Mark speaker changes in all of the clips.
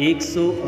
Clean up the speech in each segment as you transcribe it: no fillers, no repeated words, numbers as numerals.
Speaker 1: 100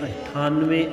Speaker 1: 98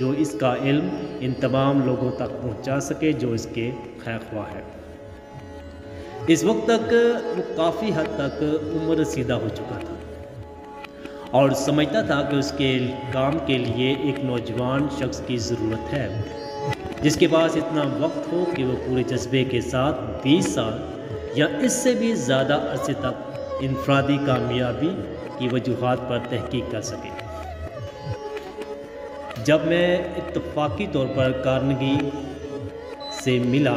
Speaker 1: جو اس کا علم ان تمام لوگوں تک پہنچا سکے جو اس کے خیر خواہ ہے۔ اس وقت تک وہ کافی حد تک عمر رسیدہ ہو چکا تھا اور سمجھتا تھا کہ اس کے کام کے لیے ایک نوجوان شخص کی ضرورت ہے جس کے پاس اتنا وقت ہو کہ وہ پورے جذبے کے ساتھ 20 سال یا اس سے بھی زیادہ عرصے تک انفرادی کامیابی کی وجوہات پر تحقیق کر سکے۔ جب میں اتفاقی طور پر کارنگی سے ملا،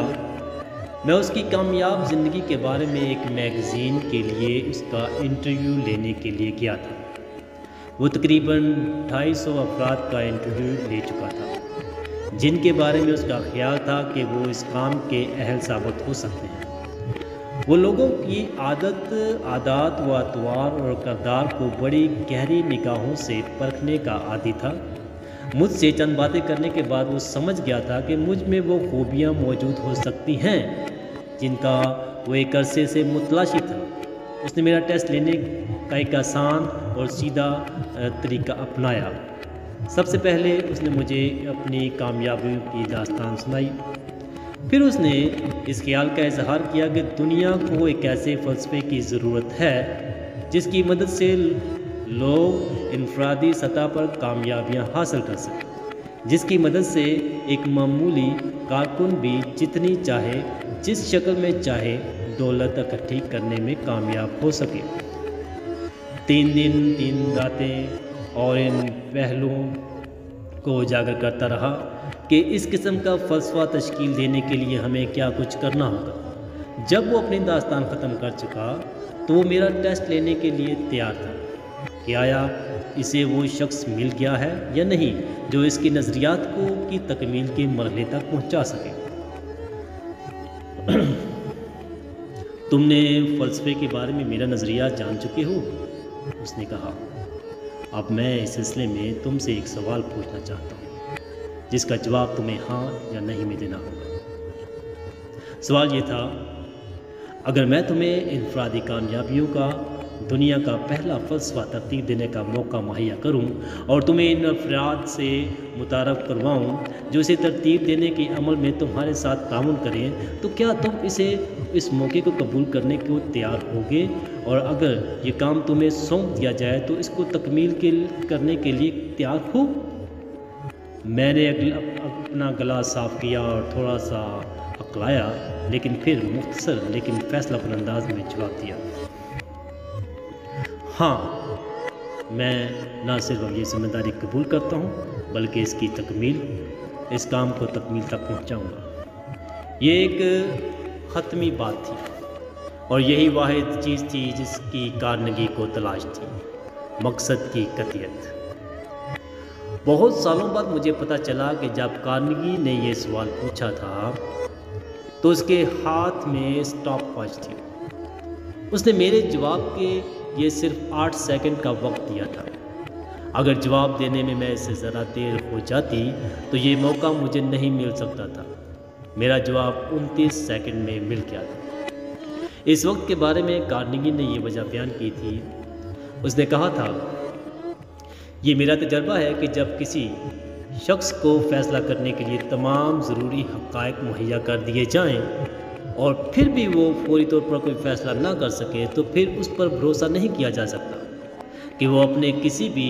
Speaker 1: میں اس کی کامیاب زندگی کے بارے میں ایک میگزین کے لیے اس کا انٹرویو لینے کے لیے گیا تھا۔ وہ تقریباً 250 افراد کا انٹرویو لے چکا تھا جن کے بارے میں اس کا خیال تھا کہ وہ اس کام کے اہل ثابت ہو سکتے ہیں۔ وہ لوگوں کی عادات و اطوار اور کردار کو بڑی گہری نگاہوں سے پرکھنے کا عادی تھا۔ مجھ سے چند باتیں کرنے کے بعد وہ سمجھ گیا تھا کہ مجھ میں وہ خوبیاں موجود ہو سکتی ہیں جن کا وہ ایک عرصے سے متلاشی تھا۔ اس نے میرا ٹیسٹ لینے کا ایک آسان اور سیدھا طریقہ اپنایا۔ سب سے پہلے اس نے مجھے اپنی کامیابیوں کی داستان سنائی۔ پھر اس نے اس خیال کا اظہار کیا کہ دنیا کو ایک ایسے فلسفے کی ضرورت ہے جس کی مدد سے لوگ انفرادی سطح پر کامیابیاں حاصل کر سکیں، جس کی مدد سے ایک معمولی کارکن بھی جتنی چاہے جس شکل میں چاہے دولت اکٹھی کرنے میں کامیاب ہو سکے۔ 3 دن 3 راتیں اور ان پہلوؤں کو اجاگر کرتا رہا کہ اس قسم کا فلسفہ تشکیل دینے کے لیے ہمیں کیا کچھ کرنا ہوگا۔ جب وہ اپنی داستان ختم کر چکا تو وہ میرا ٹیسٹ لینے کے لیے تیار تھا کہ آیا اسے وہ شخص مل گیا ہے یا نہیں جو اس کی نظریات کو کی تکمیل کے مرحلے تک پہنچا سکے۔ تم نے فلسفے کے بارے میں میرا نظریہ جان چکے ہو، اس نے کہا۔ اب میں اس سلسلے میں تم سے ایک سوال پوچھنا چاہتا ہوں جس کا جواب تمہیں ہاں یا نہیں میں دینا ہوگا۔ سوال یہ تھا، اگر میں تمہیں انفرادی کامیابیوں کا دنیا کا پہلا فلسفہ ترتیب دینے کا موقع مہیا کروں اور تمہیں ان افراد سے متعارف کرواؤں جو اسے ترتیب دینے کے عمل میں تمہارے ساتھ تعاون کریں، تو کیا تم اس موقع کو قبول کرنے کو تیار ہوگے؟ اور اگر یہ کام تمہیں سونپ دیا جائے تو اس کو تکمیل کرنے کے لیے تیار ہو؟ میں نے اپنا گلا صاف کیا اور تھوڑا سا اقلایا، لیکن پھر مختصر لیکن فیصلہ کن انداز میں جواب دیا، ہاں، میں نہ صرف یہ ذمہ داری قبول کرتا ہوں بلکہ اس کام کو تکمیل تک پہنچاؤں گا۔ یہ ایک حتمی بات تھی اور یہی واحد چیز تھی جس کی کارنگی کو تلاش تھی، مقصد کی قطعیت۔ بہت سالوں بعد مجھے پتہ چلا کہ جب کارنگی نے یہ سوال پوچھا تھا تو اس کے ہاتھ میں اسٹاپ واچ تھی۔ اس نے میرے جواب کے یہ صرف 8 سیکنڈ کا وقت دیا تھا۔ اگر جواب دینے میں اس سے ذرا دیر ہو جاتی تو یہ موقع مجھے نہیں مل سکتا تھا۔ میرا جواب 29 سیکنڈ میں مل گیا تھا۔ اس وقت کے بارے میں کارنیگی نے یہ وجہ بیان کی تھی۔ اس نے کہا تھا، یہ میرا تجربہ ہے کہ جب کسی شخص کو فیصلہ کرنے کے لیے تمام ضروری حقائق مہیا کر دیے جائیں اور پھر بھی وہ فوری طور پر کوئی فیصلہ نہ کر سکے تو پھر اس پر بھروسہ نہیں کیا جا سکتا کہ وہ اپنے کسی بھی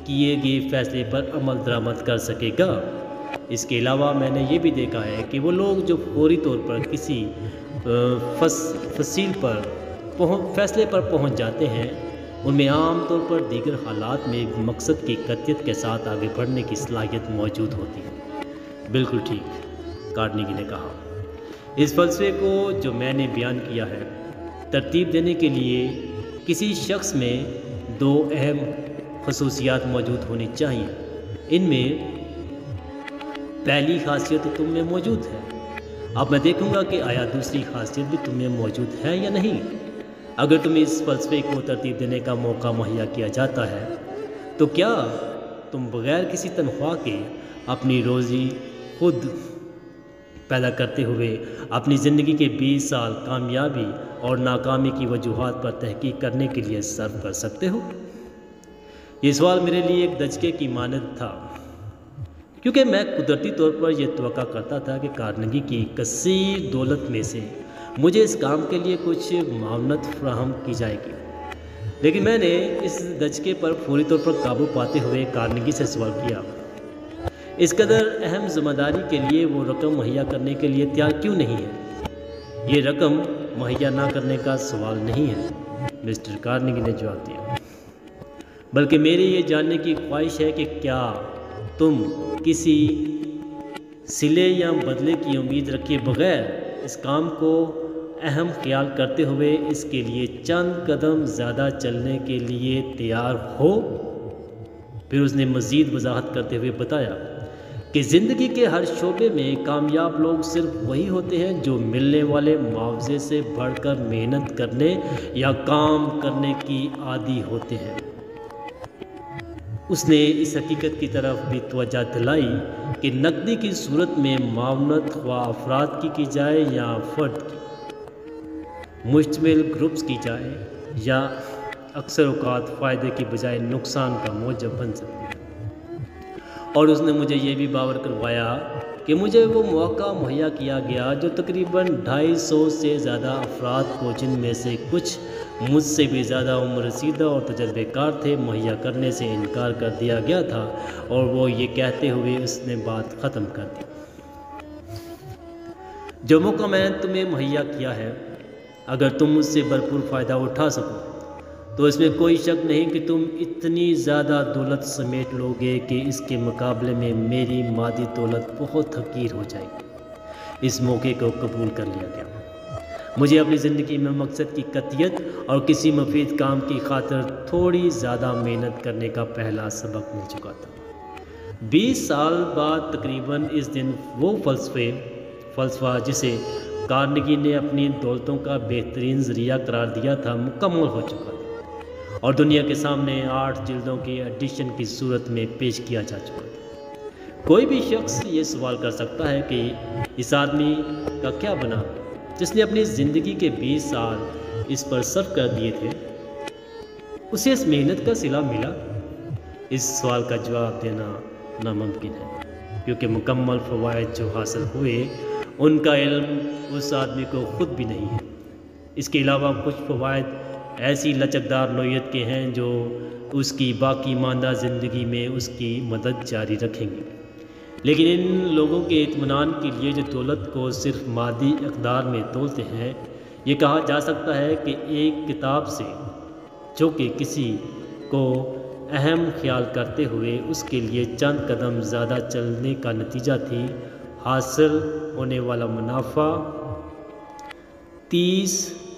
Speaker 1: کیے گئے فیصلے پر عمل درآمد کر سکے گا۔ اس کے علاوہ میں نے یہ بھی دیکھا ہے کہ وہ لوگ جو فوری طور پر کسی فیصلے پر پہنچ جاتے ہیں ان میں عام طور پر دیگر حالات میں مقصد کی قطعیت کے ساتھ آگے بڑھنے کی صلاحیت موجود ہوتی ہے۔ بالکل ٹھیک، کارنیگی نے کہا۔ اس فلسفے کو جو میں نے بیان کیا ہے ترتیب دینے کے لیے کسی شخص میں 2 اہم خصوصیات موجود ہونی چاہیے۔ ان میں پہلی خاصیت تم میں موجود ہے۔ اب میں دیکھوں گا کہ آیا دوسری خاصیت بھی تم میں موجود ہے یا نہیں۔ اگر تمہیں اس فلسفے کو ترتیب دینے کا موقع مہیا کیا جاتا ہے تو کیا تم بغیر کسی تنخواہ کے اپنی روزی خود پیدا کرتے ہوئے اپنی زندگی کے 20 سال کامیابی اور ناکامی کی وجوہات پر تحقیق کرنے کے لیے صرف کر سکتے ہو؟ یہ سوال میرے لیے ایک دھچکے کی مانند تھا۔ کیونکہ میں قدرتی طور پر یہ توقع کرتا تھا کہ کارنگی کی کثیر دولت میں سے مجھے اس کام کے لیے کچھ معاونت فراہم کی جائے گی، لیکن میں نے اس دھچکے پر فوری طور پر قابو پاتے ہوئے کارنگی سے سوال کیا، اس قدر اہم ذمہ داری کے لیے وہ رقم مہیا کرنے کے لیے تیار کیوں نہیں ہے؟ یہ رقم مہیا نہ کرنے کا سوال نہیں ہے، مسٹر کارنگی نے جواب دیا، بلکہ میری یہ جاننے کی خواہش ہے کہ کیا تم کسی صلے یا بدلے کی امید رکھے بغیر اس کام کو اہم خیال کرتے ہوئے اس کے لیے چند قدم زیادہ چلنے کے لیے تیار ہو؟ پھر اس نے مزید وضاحت کرتے ہوئے بتایا کہ زندگی کے ہر شعبے میں کامیاب لوگ صرف وہی ہوتے ہیں جو ملنے والے معاوضے سے بڑھ کر محنت کرنے یا کام کرنے کی عادی ہوتے ہیں۔ اس نے اس حقیقت کی طرف بھی توجہ دلائی کہ نقدی کی صورت میں معاونت خواہ افراد کی جائے یا فرد کی، مشتمل گروپس کی جائے، یا اکثر اوقات فائدے کی بجائے نقصان کا موجب بن سکتی ہے۔ اور اس نے مجھے یہ بھی باور کروایا کہ مجھے وہ موقع مہیا کیا گیا جو تقریباً 250 سے زیادہ افراد کو، جن میں سے کچھ مجھ سے بھی زیادہ عمر رسیدہ اور تجربے کار تھے، مہیا کرنے سے انکار کر دیا گیا تھا، اور وہ یہ کہتے ہوئے اس نے بات ختم کر دی، جو موقع میں نے تمہیں مہیا کیا ہے، اگر تم اس سے بھرپور فائدہ اٹھا سکو تو اس میں کوئی شک نہیں کہ تم اتنی زیادہ دولت سمیٹ لوگے کہ اس کے مقابلے میں میری مادی دولت بہت حقیر ہو جائے گی۔ اس موقع کو قبول کر لیا گیا۔ مجھے اپنی زندگی میں مقصد کی قطعیت اور کسی مفید کام کی خاطر تھوڑی زیادہ محنت کرنے کا پہلا سبق مل چکا تھا۔ 20 سال بعد تقریباً اس دن وہ فلسفہ جسے کارنگی نے اپنی دولتوں کا بہترین ذریعہ قرار دیا تھا، مکمل ہو چکا تھا اور دنیا کے سامنے 8 جلدوں کے ایڈیشن کی صورت میں پیش کیا جا چکا تھا۔ کوئی بھی شخص یہ سوال کر سکتا ہے کہ اس آدمی کا کیا بنا جس نے اپنی زندگی کے 20 سال اس پر صرف کر دیے تھے؟ اسے اس محنت کا صلہ ملا؟ اس سوال کا جواب دینا ناممکن ہے، کیونکہ مکمل فوائد جو حاصل ہوئے ان کا علم اس آدمی کو خود بھی نہیں ہے۔ اس کے علاوہ کچھ فوائد ایسی لچکدار نوعیت کے ہیں جو اس کی باقی ماندہ زندگی میں اس کی مدد جاری رکھیں گے، لیکن ان لوگوں کے اطمینان کے لیے جو دولت کو صرف مادی اقدار میں تولتے ہیں، یہ کہا جا سکتا ہے کہ ایک کتاب سے جو کہ کسی کو اہم خیال کرتے ہوئے اس کے لیے چند قدم زیادہ چلنے کا نتیجہ تھی، حاصل ہونے والا منافع $30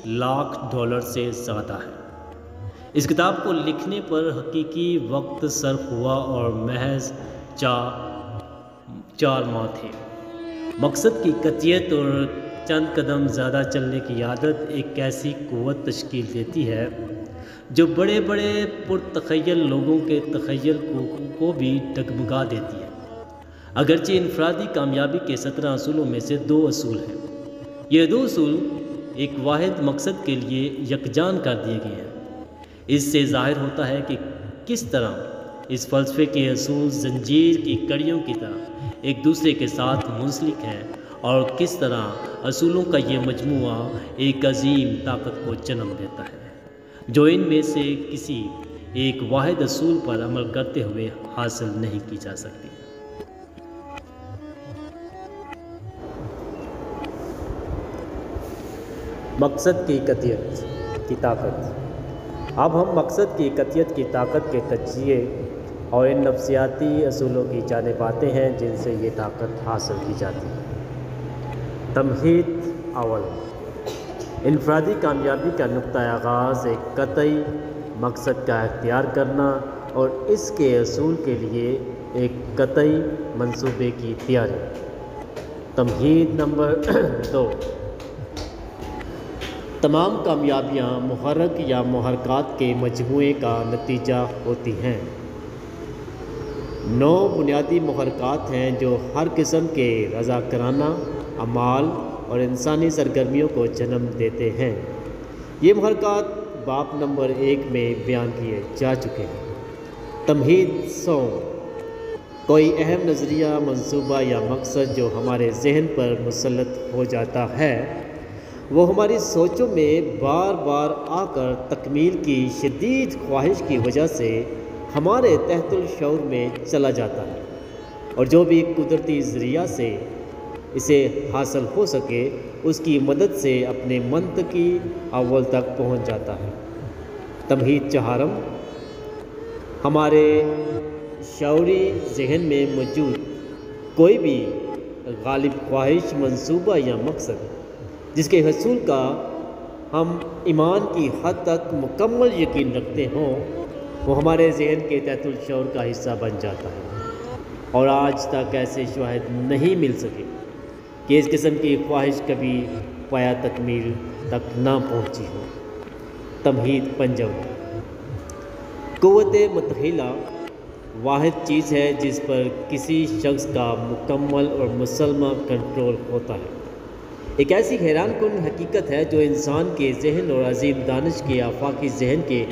Speaker 1: لاکھ سے زیادہ ہے۔ اس کتاب کو لکھنے پر حقیقی وقت صرف ہوا اور محض 4 ماہ تھے۔ مقصد کی قطعیت اور چند قدم زیادہ چلنے کی عادت ایک ایسی قوت تشکیل دیتی ہے جو بڑے بڑے پرتخیل لوگوں کے تخیل کو بھی ڈگمگا دیتی ہے۔ اگرچہ انفرادی کامیابی کے 17 اصولوں میں سے 2 اصول ہیں، یہ 2 اصول ایک واحد مقصد کے لیے یکجان کر دیے گئے ہیں۔ اس سے ظاہر ہوتا ہے کہ کس طرح اس فلسفے کے اصول زنجیر کی کڑیوں کی طرح ایک دوسرے کے ساتھ منسلک ہیں، اور کس طرح اصولوں کا یہ مجموعہ ایک عظیم طاقت کو جنم دیتا ہے جو ان میں سے کسی ایک واحد اصول پر عمل کرتے ہوئے حاصل نہیں کی جا سکتی۔ مقصد کی قطعیت کی طاقت۔ اب ہم مقصد کی قطعیت کی طاقت کے تجزیے اور ان نفسیاتی اصولوں کی جانب آتے ہیں جن سے یہ طاقت حاصل کی جاتی ہے۔ تمہید اول، انفرادی کامیابی کا نقطہ آغاز ایک قطعی مقصد کا اختیار کرنا اور اس کے حصول کے لیے ایک قطعی منصوبے کی تیاری۔ تمہید نمبر 2، تمام کامیابیاں محرک یا محرکات کے مجموعے کا نتیجہ ہوتی ہیں۔ 9 بنیادی محرکات ہیں جو ہر قسم کے رضاکارانہ اعمال اور انسانی سرگرمیوں کو جنم دیتے ہیں۔ یہ محرکات باب نمبر 1 میں بیان کیے جا چکے ہیں۔ تمہید 100، کوئی اہم نظریہ، منصوبہ یا مقصد جو ہمارے ذہن پر مسلط ہو جاتا ہے، وہ ہماری سوچوں میں بار بار آ کر تکمیل کی شدید خواہش کی وجہ سے ہمارے تحت الشعور میں چلا جاتا ہے، اور جو بھی قدرتی ذریعہ سے اسے حاصل ہو سکے اس کی مدد سے اپنے منطقی اول تک پہنچ جاتا ہے۔ تمہید چہارم، ہمارے شعوری ذہن میں موجود کوئی بھی غالب خواہش، منصوبہ یا مقصد جس کے حصول کا ہم ایمان کی حد تک مکمل یقین رکھتے ہوں، وہ ہمارے ذہن کے تحت الشعور کا حصہ بن جاتا ہے، اور آج تک ایسے شواہد نہیں مل سکے کہ اس قسم کی خواہش کبھی پایا تکمیل تک نہ پہنچی ہو۔ تمہید پنجم، قوت متحلہ واحد چیز ہے جس پر کسی شخص کا مکمل اور مسلمہ کنٹرول ہوتا ہے۔ ایک ایسی حیران کن حقیقت ہے جو انسان کے ذہن اور عظیم دانش کے آفاقی ذہن کے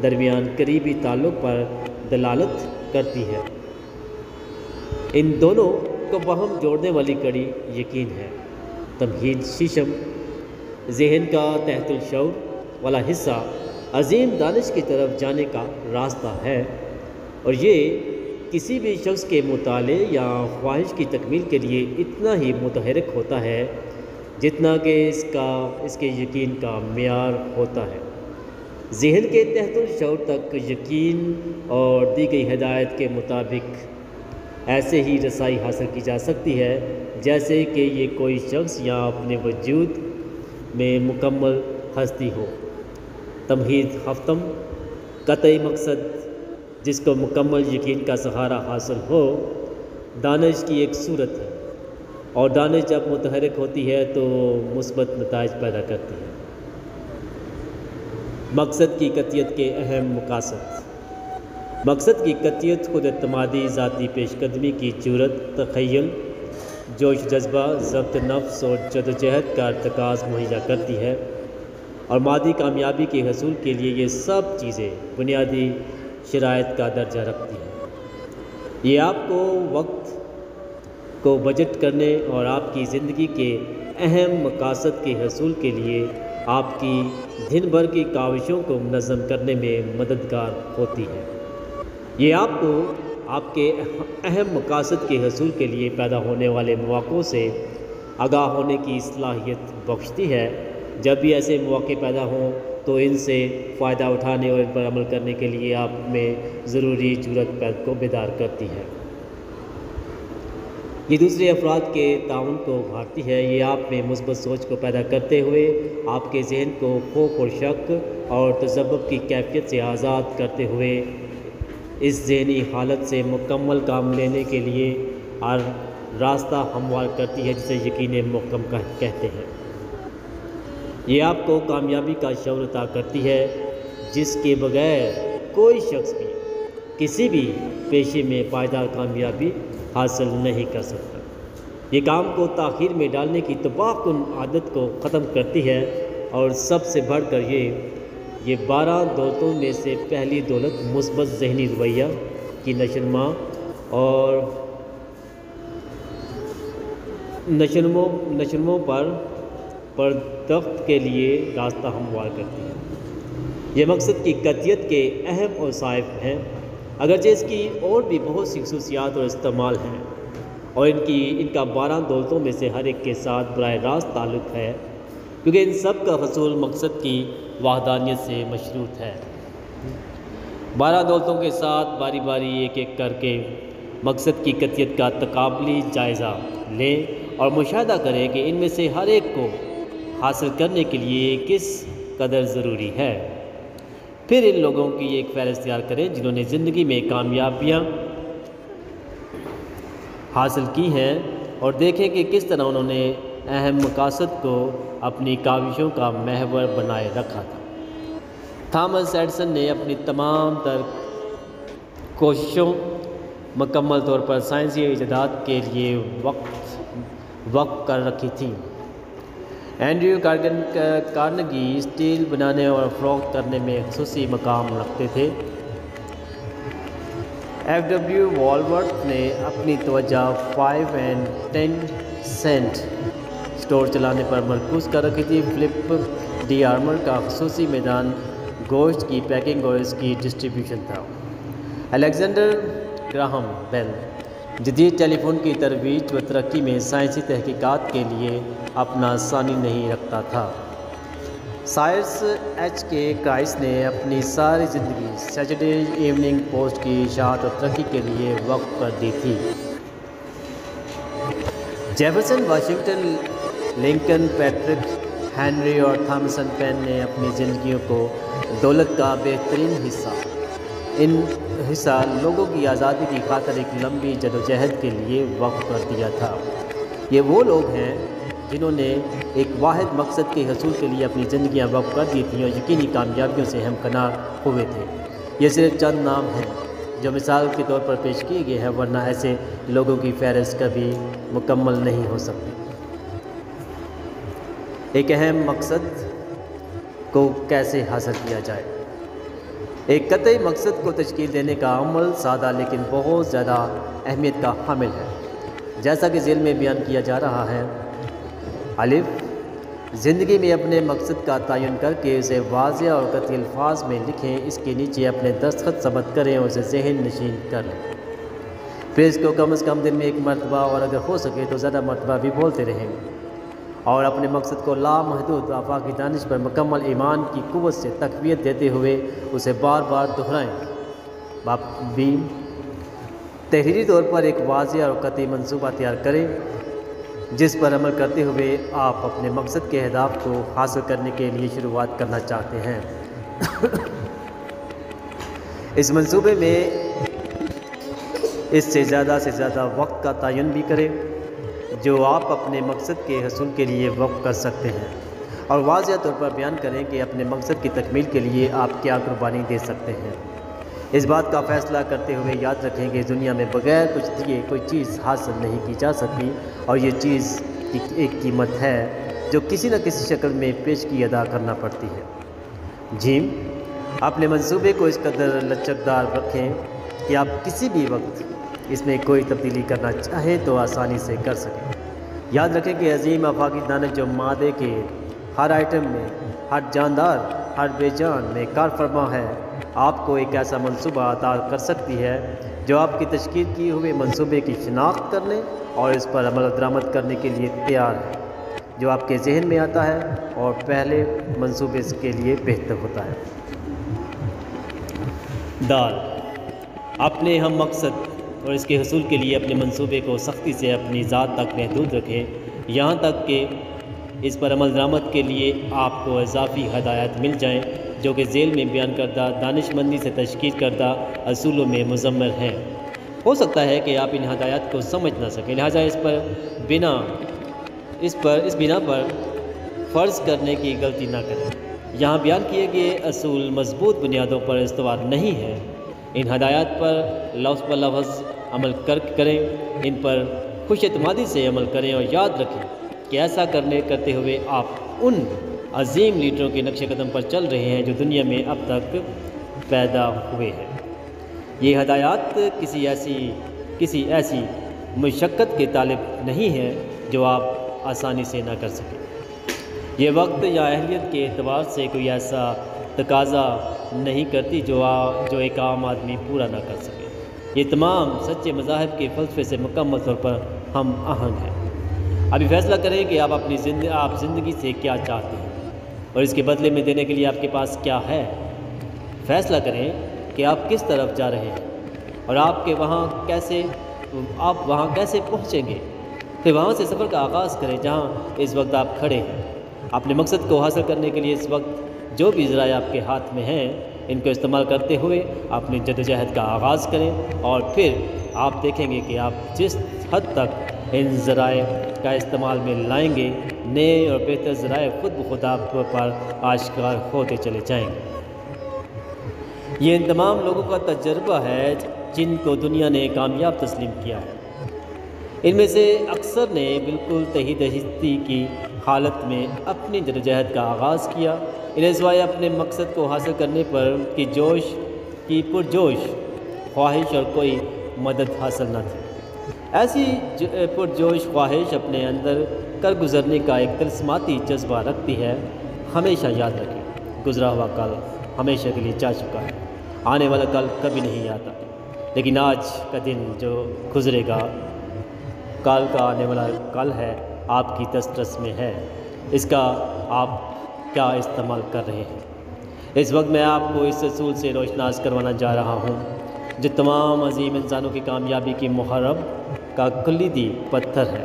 Speaker 1: درمیان قریبی تعلق پر دلالت کرتی ہے۔ ان دونوں کو باہم جوڑنے والی کڑی یقین ہے۔ تمہید ششم، ذہن کا تحت الشعور والا حصہ عظیم دانش کی طرف جانے کا راستہ ہے، اور یہ کسی بھی شخص کے مطالعے یا خواہش کی تکمیل کے لیے اتنا ہی متحرک ہوتا ہے جتنا کہ اس کے یقین کا معیار ہوتا ہے۔ ذہن کے تحت الشعور تک یقین اور دی گئی ہدایت کے مطابق ایسے ہی رسائی حاصل کی جا سکتی ہے جیسے کہ یہ کوئی شخص یا اپنے وجود میں مکمل ہستی ہو۔ تمہید ہفتم، قطعی مقصد جس کو مکمل یقین کا سہارا حاصل ہو دانش کی ایک صورت ہے، اور دانش جب متحرک ہوتی ہے تو مثبت نتائج پیدا کرتی ہے۔ مقصد کی قطعیت کے اہم مقاصد۔ مقصد کی قطعیت خود اعتمادی، ذاتی پیش قدمی کی جرأت، تخیل، جوش جذبہ، ضبط نفس اور جدوجہد کا ارتکاز مہیا کرتی ہے، اور مادی کامیابی کے حصول کے لیے یہ سب چیزیں بنیادی شرائط کا درجہ رکھتی ہیں۔ یہ آپ کو وقت کو بجٹ کرنے اور آپ کی زندگی کے اہم مقاصد کے حصول کے لیے آپ کی دن بھر کی کاوشوں کو منظم کرنے میں مددگار ہوتی ہے۔ یہ آپ کو آپ کے اہم مقاصد کے حصول کے لیے پیدا ہونے والے مواقعوں سے آگاہ ہونے کی صلاحیت بخشتی ہے۔ جب بھی ایسے مواقع پیدا ہوں تو ان سے فائدہ اٹھانے اور ان پر عمل کرنے کے لیے آپ میں ضروری جرأت کو بیدار کرتی ہے۔ یہ دوسرے افراد کے تعاون کو ابھارتی ہے۔ یہ آپ میں مثبت سوچ کو پیدا کرتے ہوئے آپ کے ذہن کو خوف اور شک اور تذبذب کی کیفیت سے آزاد کرتے ہوئے اس ذہنی حالت سے مکمل کام لینے کے لیے راستہ ہموار کرتی ہے جسے یقین محکم کہتے ہیں۔ یہ آپ کو کامیابی کا شعور عطا کرتی ہے جس کے بغیر کوئی شخص بھی کسی بھی پیشے میں پائیدار کامیابی حاصل نہیں کر سکتا۔ یہ کام کو تاخیر میں ڈالنے کی تباہ کن عادت کو ختم کرتی ہے، اور سب سے بڑھ کر یہ 12 دولتوں میں سے پہلی دولت مثبت ذہنی رویہ کی نشرموں پر دفت کے لیے راستہ ہموار کرتی ہے۔ یہ مقصد کی قطعیت کے اہم اوصاف ہیں، اگرچہ اس کی اور بھی بہت سی خصوصیات اور استعمال ہیں، اور ان کا 12 دولتوں میں سے ہر ایک کے ساتھ براہ راست تعلق ہے، کیونکہ ان سب کا حصول مقصد کی وحدانیت سے مشروط ہے۔ 12 دولتوں کے ساتھ باری باری ایک ایک کر کے مقصد کی قطعیت کا تقابلی جائزہ لیں اور مشاہدہ کریں کہ ان میں سے ہر ایک کو حاصل کرنے کے لیے کس قدر ضروری ہے۔ پھر ان لوگوں کی ایک فہرست تیار کریں جنہوں نے زندگی میں کامیابیاں حاصل کی ہیں، اور دیکھیں کہ کس طرح انہوں نے اہم مقاصد کو اپنی کاوشوں کا محور بنائے رکھا تھا۔ تھامس ایڈیسن نے اپنی تمام تر کوششوں مکمل طور پر سائنسی ایجادات کے لیے وقف کر رکھی تھیں۔ اینڈریو کارنگی اسٹیل بنانے اور فروخت کرنے میں خصوصی مقام رکھتے تھے۔ ایف ڈبلیو والورتھ نے اپنی توجہ 5 اینڈ 10 سینٹ اسٹور چلانے پر مرکوز کر رکھی تھی۔ فلپ ڈی آرمر کا خصوصی میدان گوشت کی پیکنگ اور اس کی ڈسٹریبیوشن تھا۔ الیگزینڈر گراہم بیل جدید ٹیلی فون کی ترویج و ترقی میں سائنسی تحقیقات کے لیے اپنا ثانی نہیں رکھتا تھا۔ سائرس ایچ کے کرائس نے اپنی ساری زندگی سیٹرڈے ایوننگ پوسٹ کی اشاعت اور ترقی کے لیے وقف کر دی تھی۔ Jefferson, Washington, Lincoln, Patrick Henry اور تھامسن پین نے اپنی زندگیوں کو دولت کا بہترین حصہ لوگوں کی آزادی کی خاطر ایک لمبی جدوجہد کے لیے وقف کر دیا تھا۔ یہ وہ لوگ ہیں جنہوں نے ایک واحد مقصد کے حصول کے لیے اپنی زندگیاں وقف کر دی تھیں اور یقینی کامیابیوں سے ہمکنار ہوئے تھے۔ یہ صرف چند نام ہیں جو مثال کے طور پر پیش کیے گئے ہیں، ورنہ ایسے لوگوں کی فہرست کبھی مکمل نہیں ہو سکتی۔ ایک اہم مقصد کو کیسے حاصل کیا جائے؟ ایک قطعی مقصد کو تشکیل دینے کا عمل سادہ لیکن بہت زیادہ اہمیت کا حامل ہے۔ جیسا کہ ذیل میں بیان کیا جا رہا ہے، الف، زندگی میں اپنے مقصد کا تعین کر کے اسے واضح اور قطعی الفاظ میں لکھیں، اس کے نیچے اپنے دستخط ثبت کریں اور اسے ذہن نشین کر لیں۔ پھر اس کو کم از کم دن میں 1 مرتبہ اور اگر ہو سکے تو زیادہ مرتبہ بھی بولتے رہیں، اور اپنے مقصد کو لامحدود آفاقی دانش پر مکمل ایمان کی قوت سے تقویت دیتے ہوئے اسے بار بار دہرائیں۔ بھی تحریری طور پر ایک واضح اور قطعی منصوبہ تیار کریں جس پر عمل کرتے ہوئے آپ اپنے مقصد کے اہداف کو حاصل کرنے کے لیے شروعات کرنا چاہتے ہیں۔ اس منصوبے میں اس سے زیادہ وقت کا تعین بھی کریں جو آپ اپنے مقصد کے حصول کے لیے وقف کر سکتے ہیں، اور واضح طور پر بیان کریں کہ اپنے مقصد کی تکمیل کے لیے آپ کیا قربانی دے سکتے ہیں۔ اس بات کا فیصلہ کرتے ہوئے یاد رکھیں کہ دنیا میں بغیر کچھ دیے کوئی چیز حاصل نہیں کی جا سکتی، اور یہ چیز کی ایک قیمت ہے جو کسی نہ کسی شکل میں پیشگی ادا کرنا پڑتی ہے۔ جیم، اپنے منصوبے کو اس قدر لچکدار رکھیں کہ آپ کسی بھی وقت اس میں کوئی تبدیلی کرنا چاہیں تو آسانی سے کر سکیں۔ یاد رکھیں کہ عظیم آفاقی دانش جو مادے کے ہر آئٹم میں، ہر جاندار، ہر بے جان میں کار فرما ہے، آپ کو ایک ایسا منصوبہ عطا کر سکتی ہے جو آپ کی تشکیل کیے ہوئے منصوبے کی شناخت کرنے اور اس پر عمل درآمد کرنے کے لیے تیار ہے، جو آپ کے ذہن میں آتا ہے اور پہلے منصوبے کے لیے بہتر ہوتا ہے۔ دال، اپنے ہم مقصد اور اس کے حصول کے لیے اپنے منصوبے کو سختی سے اپنی ذات تک محدود رکھیں، یہاں تک کہ اس پر عمل درآمد کے لیے آپ کو اضافی ہدایات مل جائیں جو کہ ذیل میں بیان کردہ دانش مندی سے تشکیل کردہ اصولوں میں مضمر ہیں۔ ہو سکتا ہے کہ آپ ان ہدایات کو سمجھ نہ سکیں، لہٰذا اس بنا پر فرض کرنے کی غلطی نہ کریں۔ یہاں بیان کیے گئے اصول مضبوط بنیادوں پر استوار نہیں ہیں۔ ان ہدایات پر لفظ عمل کریں، ان پر خوش اعتمادی سے عمل کریں، اور یاد رکھیں کہ ایسا کرتے ہوئے آپ ان عظیم لیڈروں کے نقش قدم پر چل رہے ہیں جو دنیا میں اب تک پیدا ہوئے ہیں۔ یہ ہدایات کسی ایسی مشقت کے طالب نہیں ہیں جو آپ آسانی سے نہ کر سکیں۔ یہ وقت یا اہلیت کے اعتبار سے کوئی ایسا تقاضا نہیں کرتی جو ایک عام آدمی پورا نہ کر سکے۔ یہ تمام سچے مذاہب کے فلسفے سے مکمل طور پر ہم آہنگ ہیں۔ ابھی فیصلہ کریں کہ آپ زندگی سے کیا چاہتے ہیں اور اس کے بدلے میں دینے کے لیے آپ کے پاس کیا ہے۔ فیصلہ کریں کہ آپ کس طرف جا رہے ہیں اور آپ وہاں کیسے پہنچیں گے۔ پھر وہاں سے سفر کا آغاز کریں جہاں اس وقت آپ کھڑے ہیں۔ اپنے مقصد کو حاصل کرنے کے لیے اس وقت جو بھی ذرائع آپ کے ہاتھ میں ہیں، ان کو استعمال کرتے ہوئے اپنی جدوجہد کا آغاز کریں، اور پھر آپ دیکھیں گے کہ آپ جس حد تک ان ذرائع کا استعمال میں لائیں گے، نئے اور بہتر ذرائع خود بخود آپ پر آشکار ہوتے چلے جائیں گے۔ یہ ان تمام لوگوں کا تجربہ ہے جن کو دنیا نے کامیاب تسلیم کیا ہے۔ ان میں سے اکثر نے بالکل تہی دستی کی حالت میں اپنی جدوجہد کا آغاز کیا۔ انہیں سوائے اپنے مقصد کو حاصل کرنے پر کی پرجوش خواہش اور کوئی مدد حاصل نہ تھی۔ ایسی پرجوش خواہش اپنے اندر کر گزرنے کا ایک طلسماتی جذبہ رکھتی ہے۔ ہمیشہ یاد رکھیں، گزرا ہوا کل ہمیشہ کے لیے جا چکا ہے، آنے والا کل کبھی نہیں آتا، لیکن آج کا دن جو گزرے گا، کل کا آنے والا کل ہے، آپ کی دسترس میں ہے، اس کا آپ کیا استعمال کر رہے ہیں؟ اس وقت میں آپ کو اس اصول سے روشناس کروانا جا رہا ہوں جو تمام عظیم انسانوں کی کامیابی کی محرب کا کلیدی پتھر ہے۔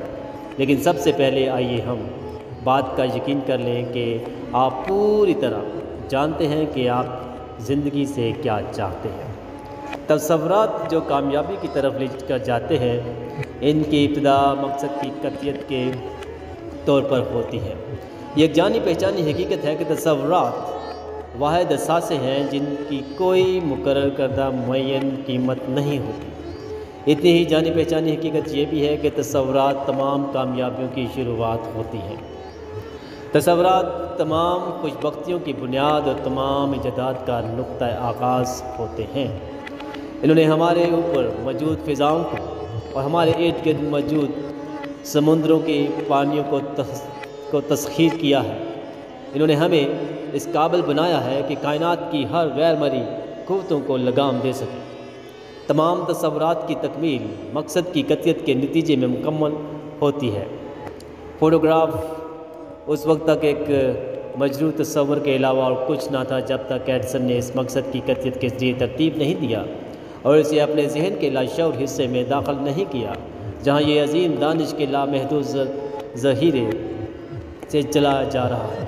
Speaker 1: لیکن سب سے پہلے آئیے ہم بات کا یقین کر لیں کہ آپ پوری طرح جانتے ہیں کہ آپ زندگی سے کیا چاہتے ہیں۔ تصورات جو کامیابی کی طرف لے کر جاتے ہیں، ان کی ابتدا مقصد کی قطعیت کے طور پر ہوتی ہے۔ یہ ایک جانی پہچانی حقیقت ہے کہ تصورات واحد اثاثے ہیں جن کی کوئی مقرر کردہ معین قیمت نہیں ہوتی۔ اتنی ہی جانی پہچانی حقیقت یہ بھی ہے کہ تصورات تمام کامیابیوں کی شروعات ہوتی ہیں۔ تصورات تمام خوش بختیوں کی بنیاد اور تمام ایجادات کا نقطہ آغاز ہوتے ہیں۔ انہوں نے ہمارے اوپر موجود فضاؤں کو اور ہمارے ارد گرد موجود سمندروں کے پانیوں کو تسخیر کیا ہے۔ انہوں نے ہمیں اس قابل بنایا ہے کہ کائنات کی ہر غیر مرئی قوتوں کو لگام دے سکے۔ تمام تصورات کی تکمیل مقصد کی قطعیت کے نتیجے میں مکمل ہوتی ہے۔ فوٹوگراف اس وقت تک ایک مجروح تصور کے علاوہ اور کچھ نہ تھا جب تک ایڈسن نے اس مقصد کی قطعیت کے ذریعے ترتیب نہیں دیا اور اسے اپنے ذہن کے لاشعور حصے میں داخل نہیں کیا، جہاں یہ عظیم دانش کے لامحدود ذخیرے سے چلا جا رہا ہے۔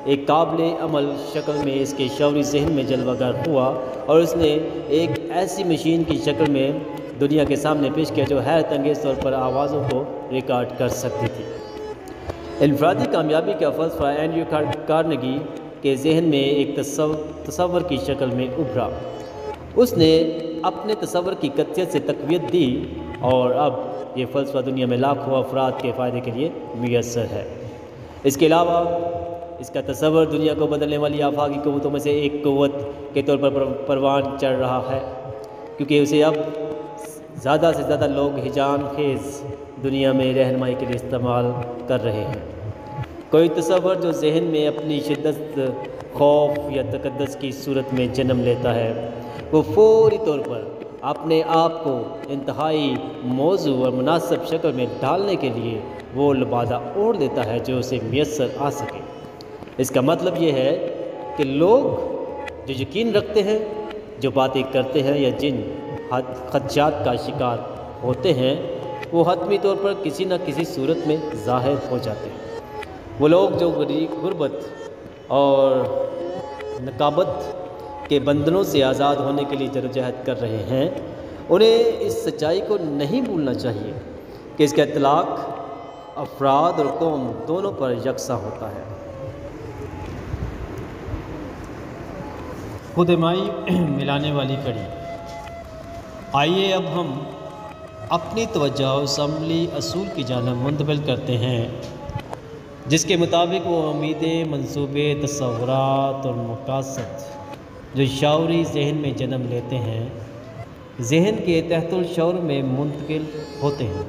Speaker 1: ایک قابل عمل شکل میں اس کے شعوری ذہن میں جلوہ گر ہوا اور اس نے ایک ایسی مشین کی شکل میں دنیا کے سامنے پیش کیا جو حیرت انگیز طور پر آوازوں کو ریکارڈ کر سکتی تھی۔ انفرادی کامیابی کا فلسفہ اینڈریو کارنیگی کے ذہن میں ایک تصور کی شکل میں ابھرا۔ اس نے اپنے تصور کی قطعیت سے تقویت دی اور اب یہ فلسفہ دنیا میں لاکھوں افراد کے فائدے کے لیے میسر ہے۔ اس کے علاوہ اس کا تصور دنیا کو بدلنے والی آفاقی قوتوں میں سے ایک قوت کے طور پر پروان چڑھ رہا ہے، کیونکہ اسے اب زیادہ سے زیادہ لوگ ہیجان خیز دنیا میں رہنمائی کے لیے استعمال کر رہے ہیں۔ کوئی تصور جو ذہن میں اپنی شدت خوف یا تقدس کی صورت میں جنم لیتا ہے، وہ فوری طور پر اپنے آپ کو انتہائی موزوں اور مناسب شکل میں ڈالنے کے لیے وہ لبادہ اوڑھ دیتا ہے جو اسے میسر آ سکے۔ اس کا مطلب یہ ہے کہ لوگ جو یقین رکھتے ہیں، جو باتیں کرتے ہیں یا جن خدشات کا شکار ہوتے ہیں، وہ حتمی طور پر کسی نہ کسی صورت میں ظاہر ہو جاتے ہیں۔ وہ لوگ جو غربت اور نقابت کے بندنوں سے آزاد ہونے کے لیے جدوجہد کر رہے ہیں، انہیں اس سچائی کو نہیں بھولنا چاہیے کہ اس کا اطلاق افراد اور قوم دونوں پر یکساں ہوتا ہے۔
Speaker 2: خودمائی ملانے والی کڑی۔ آئیے اب ہم اپنی توجہ اس عملی اصول کی جانب منتقل کرتے ہیں جس کے مطابق وہ امیدیں، منصوبے، تصورات اور مقاصد جو شعوری ذہن میں جنم لیتے ہیں، ذہن کے تحت الشعور میں منتقل ہوتے ہیں،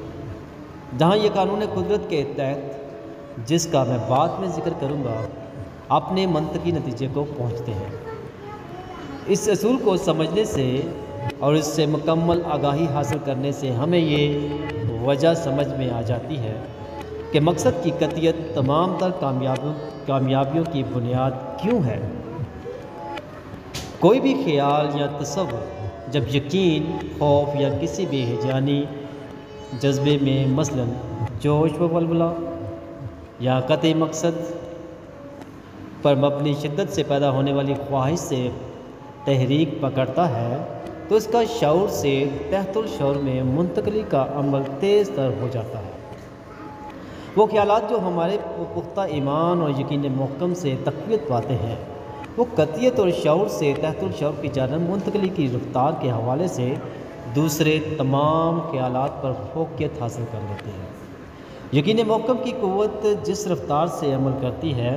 Speaker 2: جہاں یہ قانون قدرت کے تحت، جس کا میں بعد میں ذکر کروں گا، اپنے منطقی نتیجے کو پہنچتے ہیں۔ اس اصول کو سمجھنے سے اور اس سے مکمل آگاہی حاصل کرنے سے ہمیں یہ وجہ سمجھ میں آ جاتی ہے کہ مقصد کی قطعیت تمام تر کامیابیوں کی بنیاد کیوں ہے۔ کوئی بھی خیال یا تصور جب یقین، خوف یا کسی بھی ہیجانی جذبے میں مثلاً جوش و ولولہ یا قطعی مقصد پر مبنی شدت سے پیدا ہونے والی خواہش سے تحریک پکڑتا ہے، تو اس کا شعور سے تحت الشعور میں منتقلی کا عمل تیز تر ہو جاتا ہے۔ وہ خیالات جو ہمارے پختہ ایمان اور یقین محکم سے تقویت پاتے ہیں، وہ قطعیت اور شعور سے تحت الشعور کی جانب منتقلی کی رفتار کے حوالے سے دوسرے تمام خیالات پر فوقیت حاصل کر لیتے ہیں۔ یقین محکم کی قوت جس رفتار سے عمل کرتی ہے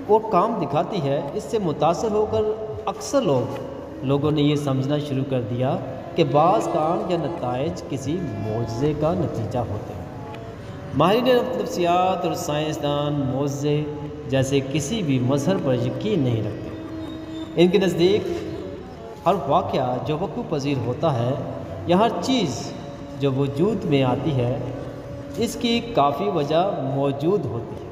Speaker 2: وہ کام دکھاتی ہے، اس سے متاثر ہو کر اکثر لوگ لوگوں نے یہ سمجھنا شروع کر دیا کہ بعض کام یا نتائج کسی معجزے کا نتیجہ ہوتے ہیں۔ ماہرین نفسیات اور سائنسدان معجزے جیسے کسی بھی مظہر پر یقین نہیں رکھتے۔ ان کے نزدیک ہر واقعہ جو وقوع پذیر ہوتا ہے یا ہر چیز جو وجود میں آتی ہے اس کی کافی وجہ موجود ہوتی ہے۔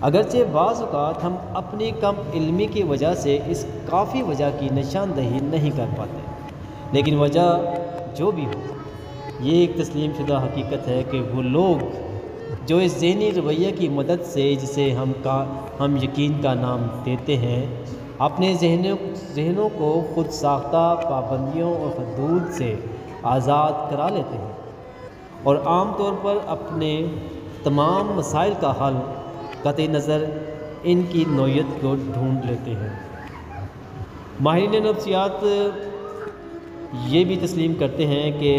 Speaker 2: اگرچہ بعض اوقات ہم اپنی کم علمی کی وجہ سے اس کافی وجہ کی نشاندہی نہیں کر پاتے، لیکن وجہ جو بھی ہو یہ ایک تسلیم شدہ حقیقت ہے کہ وہ لوگ جو اس ذہنی رویے کی مدد سے جسے ہم یقین کا نام دیتے ہیں اپنے ذہنوں کو خود ساختہ پابندیوں اور حدود سے آزاد کرا لیتے ہیں اور عام طور پر اپنے تمام مسائل کا حل قطع نظر ان کی نوعیت کو ڈھونڈ لیتے ہیں۔ ماہرین نفسیات یہ بھی تسلیم کرتے ہیں کہ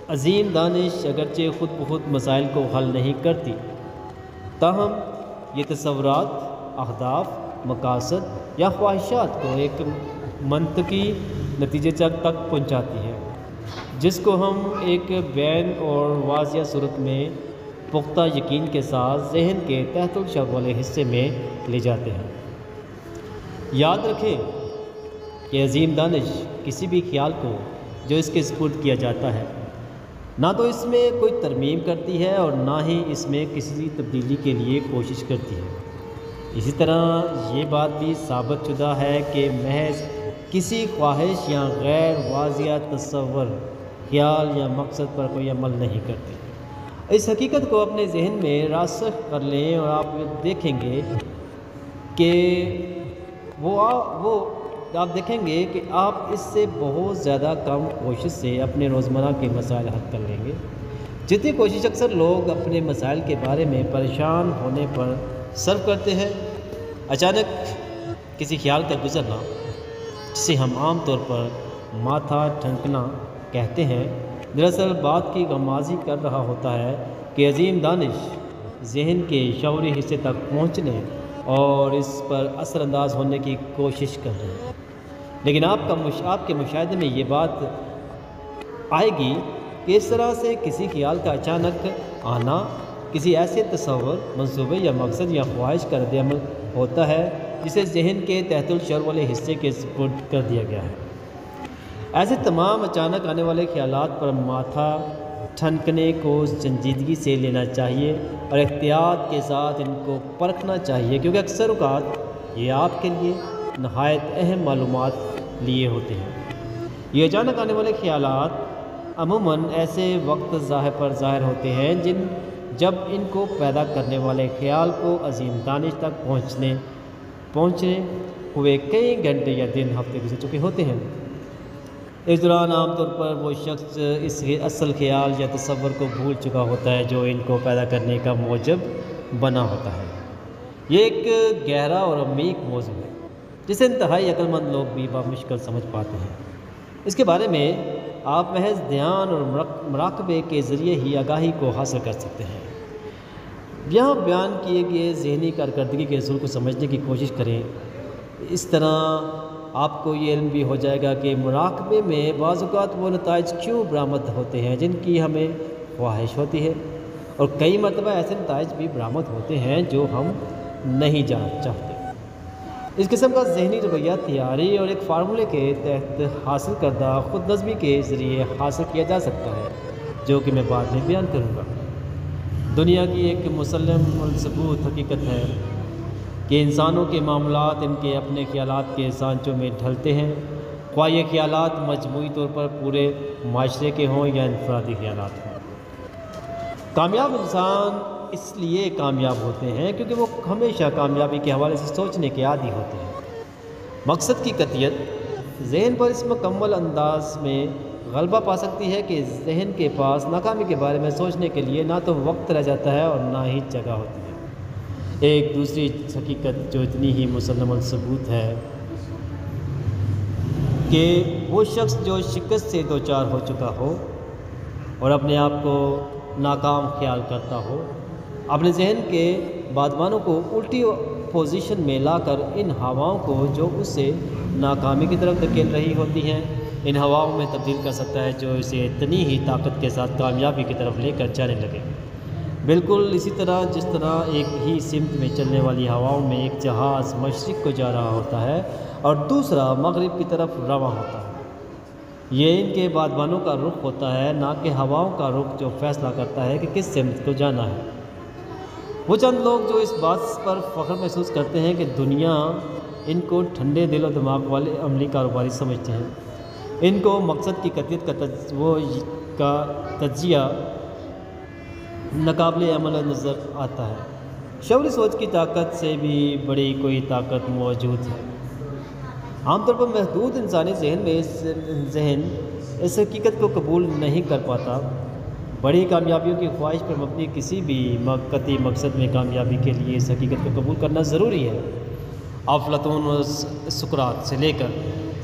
Speaker 2: عظیم دانش اگرچہ خود بخود مسائل کو حل نہیں کرتی، تاہم یہ تصورات، اہداف، مقاصد یا خواہشات کو ایک منطقی نتیجے تک پہنچاتی ہے جس کو ہم ایک بین اور واضح صورت میں پختہ یقین کے ساتھ ذہن کے تحت الشعور والے حصے میں لے جاتے ہیں۔ یاد رکھیں کہ عظیم دانش کسی بھی خیال کو جو اس کے سپرد کیا جاتا ہے نہ تو اس میں کوئی ترمیم کرتی ہے اور نہ ہی اس میں کسی تبدیلی کے لیے کوشش کرتی ہے۔ اسی طرح یہ بات بھی ثابت شدہ ہے کہ محض کسی خواہش یا غیر واضح تصور، خیال یا مقصد پر کوئی عمل نہیں کرتی۔ اس حقیقت کو اپنے ذہن میں راسخ کر لیں اور آپ دیکھیں گے کہ آپ دیکھیں گے کہ آپ اس سے بہت زیادہ کم کوشش سے اپنے روزمرہ کے مسائل حل کر لیں گے۔ جتنی کوشش اکثر لوگ اپنے مسائل کے بارے میں پریشان ہونے پر صرف کرتے ہیں، اچانک کسی خیال کا گزرنا جسے ہم عام طور پر ماتھا ٹھنکنا کہتے ہیں، دراصل بات کی غمازی کر رہا ہوتا ہے کہ عظیم دانش ذہن کے شعوری حصے تک پہنچنے اور اس پر اثر انداز ہونے کی کوشش کر رہے ہیں۔ لیکن آپ کے مشاہدے میں یہ بات آئے گی کہ اس طرح سے کسی خیال کا اچانک آنا کسی ایسے تصور، منصوبے یا مقصد یا خواہش کا رد عمل ہوتا ہے جسے ذہن کے تحت الشعور والے حصے کے سپرد کر دیا گیا ہے۔ ایسے تمام اچانک آنے والے خیالات پر ماتھا ٹھنکنے کو سنجیدگی سے لینا چاہیے اور احتیاط کے ساتھ ان کو پرکھنا چاہیے، کیونکہ اکثر اوقات یہ آپ کے لیے نہایت اہم معلومات لیے ہوتے ہیں۔ یہ اچانک آنے والے خیالات عموماً ایسے وقت ظاہر ہوتے ہیں جب ان کو پیدا کرنے والے خیال کو عظیم دانش تک پہنچنے ہوئے کئی گھنٹے یا دن، ہفتے گزر چکے ہوتے ہیں۔ اس دوران عام طور پر وہ شخص اس اصل خیال یا تصور کو بھول چکا ہوتا ہے جو ان کو پیدا کرنے کا موجب بنا ہوتا ہے۔ یہ ایک گہرا اور عمیق موضوع ہے جسے انتہائی عقل مند لوگ بھی بمشکل سمجھ پاتے ہیں۔ اس کے بارے میں آپ محض دھیان اور مراقبے کے ذریعے ہی آگاہی کو حاصل کر سکتے ہیں۔ یہاں بیان کیے گئے ذہنی کارکردگی کے اصول کو سمجھنے کی کوشش کریں۔ اس طرح آپ کو یہ علم بھی ہو جائے گا کہ مراقبے میں بعض اوقات وہ نتائج کیوں برآمد ہوتے ہیں جن کی ہمیں خواہش ہوتی ہے، اور کئی مرتبہ ایسے نتائج بھی برآمد ہوتے ہیں جو ہم نہیں جاننا چاہتے۔ اس قسم کا ذہنی رویہ تیاری اور ایک فارمولے کے تحت حاصل کردہ خود نظمی کے ذریعے حاصل کیا جا سکتا ہے، جو کہ میں بعد میں بیان کروں گا۔ دنیا کی ایک مسلم الثبوت حقیقت ہے کہ انسانوں کے معاملات ان کے اپنے خیالات کے سانچوں میں ڈھلتے ہیں، خواہ یہ خیالات مجموعی طور پر پورے معاشرے کے ہوں یا انفرادی خیالات ہوں۔ کامیاب انسان اس لیے کامیاب ہوتے ہیں کیونکہ وہ ہمیشہ کامیابی کے حوالے سے سوچنے کے عادی ہوتے ہیں۔ مقصد کی قطعیت ذہن پر اس مکمل انداز میں غلبہ پا سکتی ہے کہ ذہن کے پاس ناکامی کے بارے میں سوچنے کے لیے نہ تو وقت رہ جاتا ہے اور نہ ہی جگہ ہوتی ہے۔ ایک دوسری حقیقت جو اتنی ہی مسلم الثبوت ہے کہ وہ شخص جو شکست سے دوچار ہو چکا ہو اور اپنے آپ کو ناکام خیال کرتا ہو، اپنے ذہن کے بادبانوں کو الٹی پوزیشن میں لا کر ان ہواؤں کو جو اس سے ناکامی کی طرف دھکیل رہی ہوتی ہیں ان ہواؤں میں تبدیل کر سکتا ہے جو اسے اتنی ہی طاقت کے ساتھ کامیابی کی طرف لے کر جانے لگے۔ بالکل اسی طرح جس طرح ایک ہی سمت میں چلنے والی ہواؤں میں ایک جہاز مشرق کو جا رہا ہوتا ہے اور دوسرا مغرب کی طرف رواں ہوتا ہے۔ یہ ان کے بادبانوں کا رخ ہوتا ہے، نہ کہ ہواؤں کا رخ جو فیصلہ کرتا ہے کہ کس سمت کو جانا ہے۔ وہ چند لوگ جو اس بات پر فخر محسوس کرتے ہیں کہ دنیا ان کو ٹھنڈے دل و دماغ والے عملی کاروباری سمجھتے ہیں، ان کو مقصد کی قطعیت کا تجزیہ ناقابل عمل نظر آتا ہے۔ شعوری سوچ کی طاقت سے بھی بڑی کوئی طاقت موجود ہے۔ عام طور پر محدود انسانی ذہن اس حقیقت کو قبول نہیں کر پاتا۔ بڑی کامیابیوں کی خواہش پر مبنی کسی بھی قطعی مقصد میں کامیابی کے لیے اس حقیقت کو قبول کرنا ضروری ہے۔ افلاطون اور سقراط سے لے کر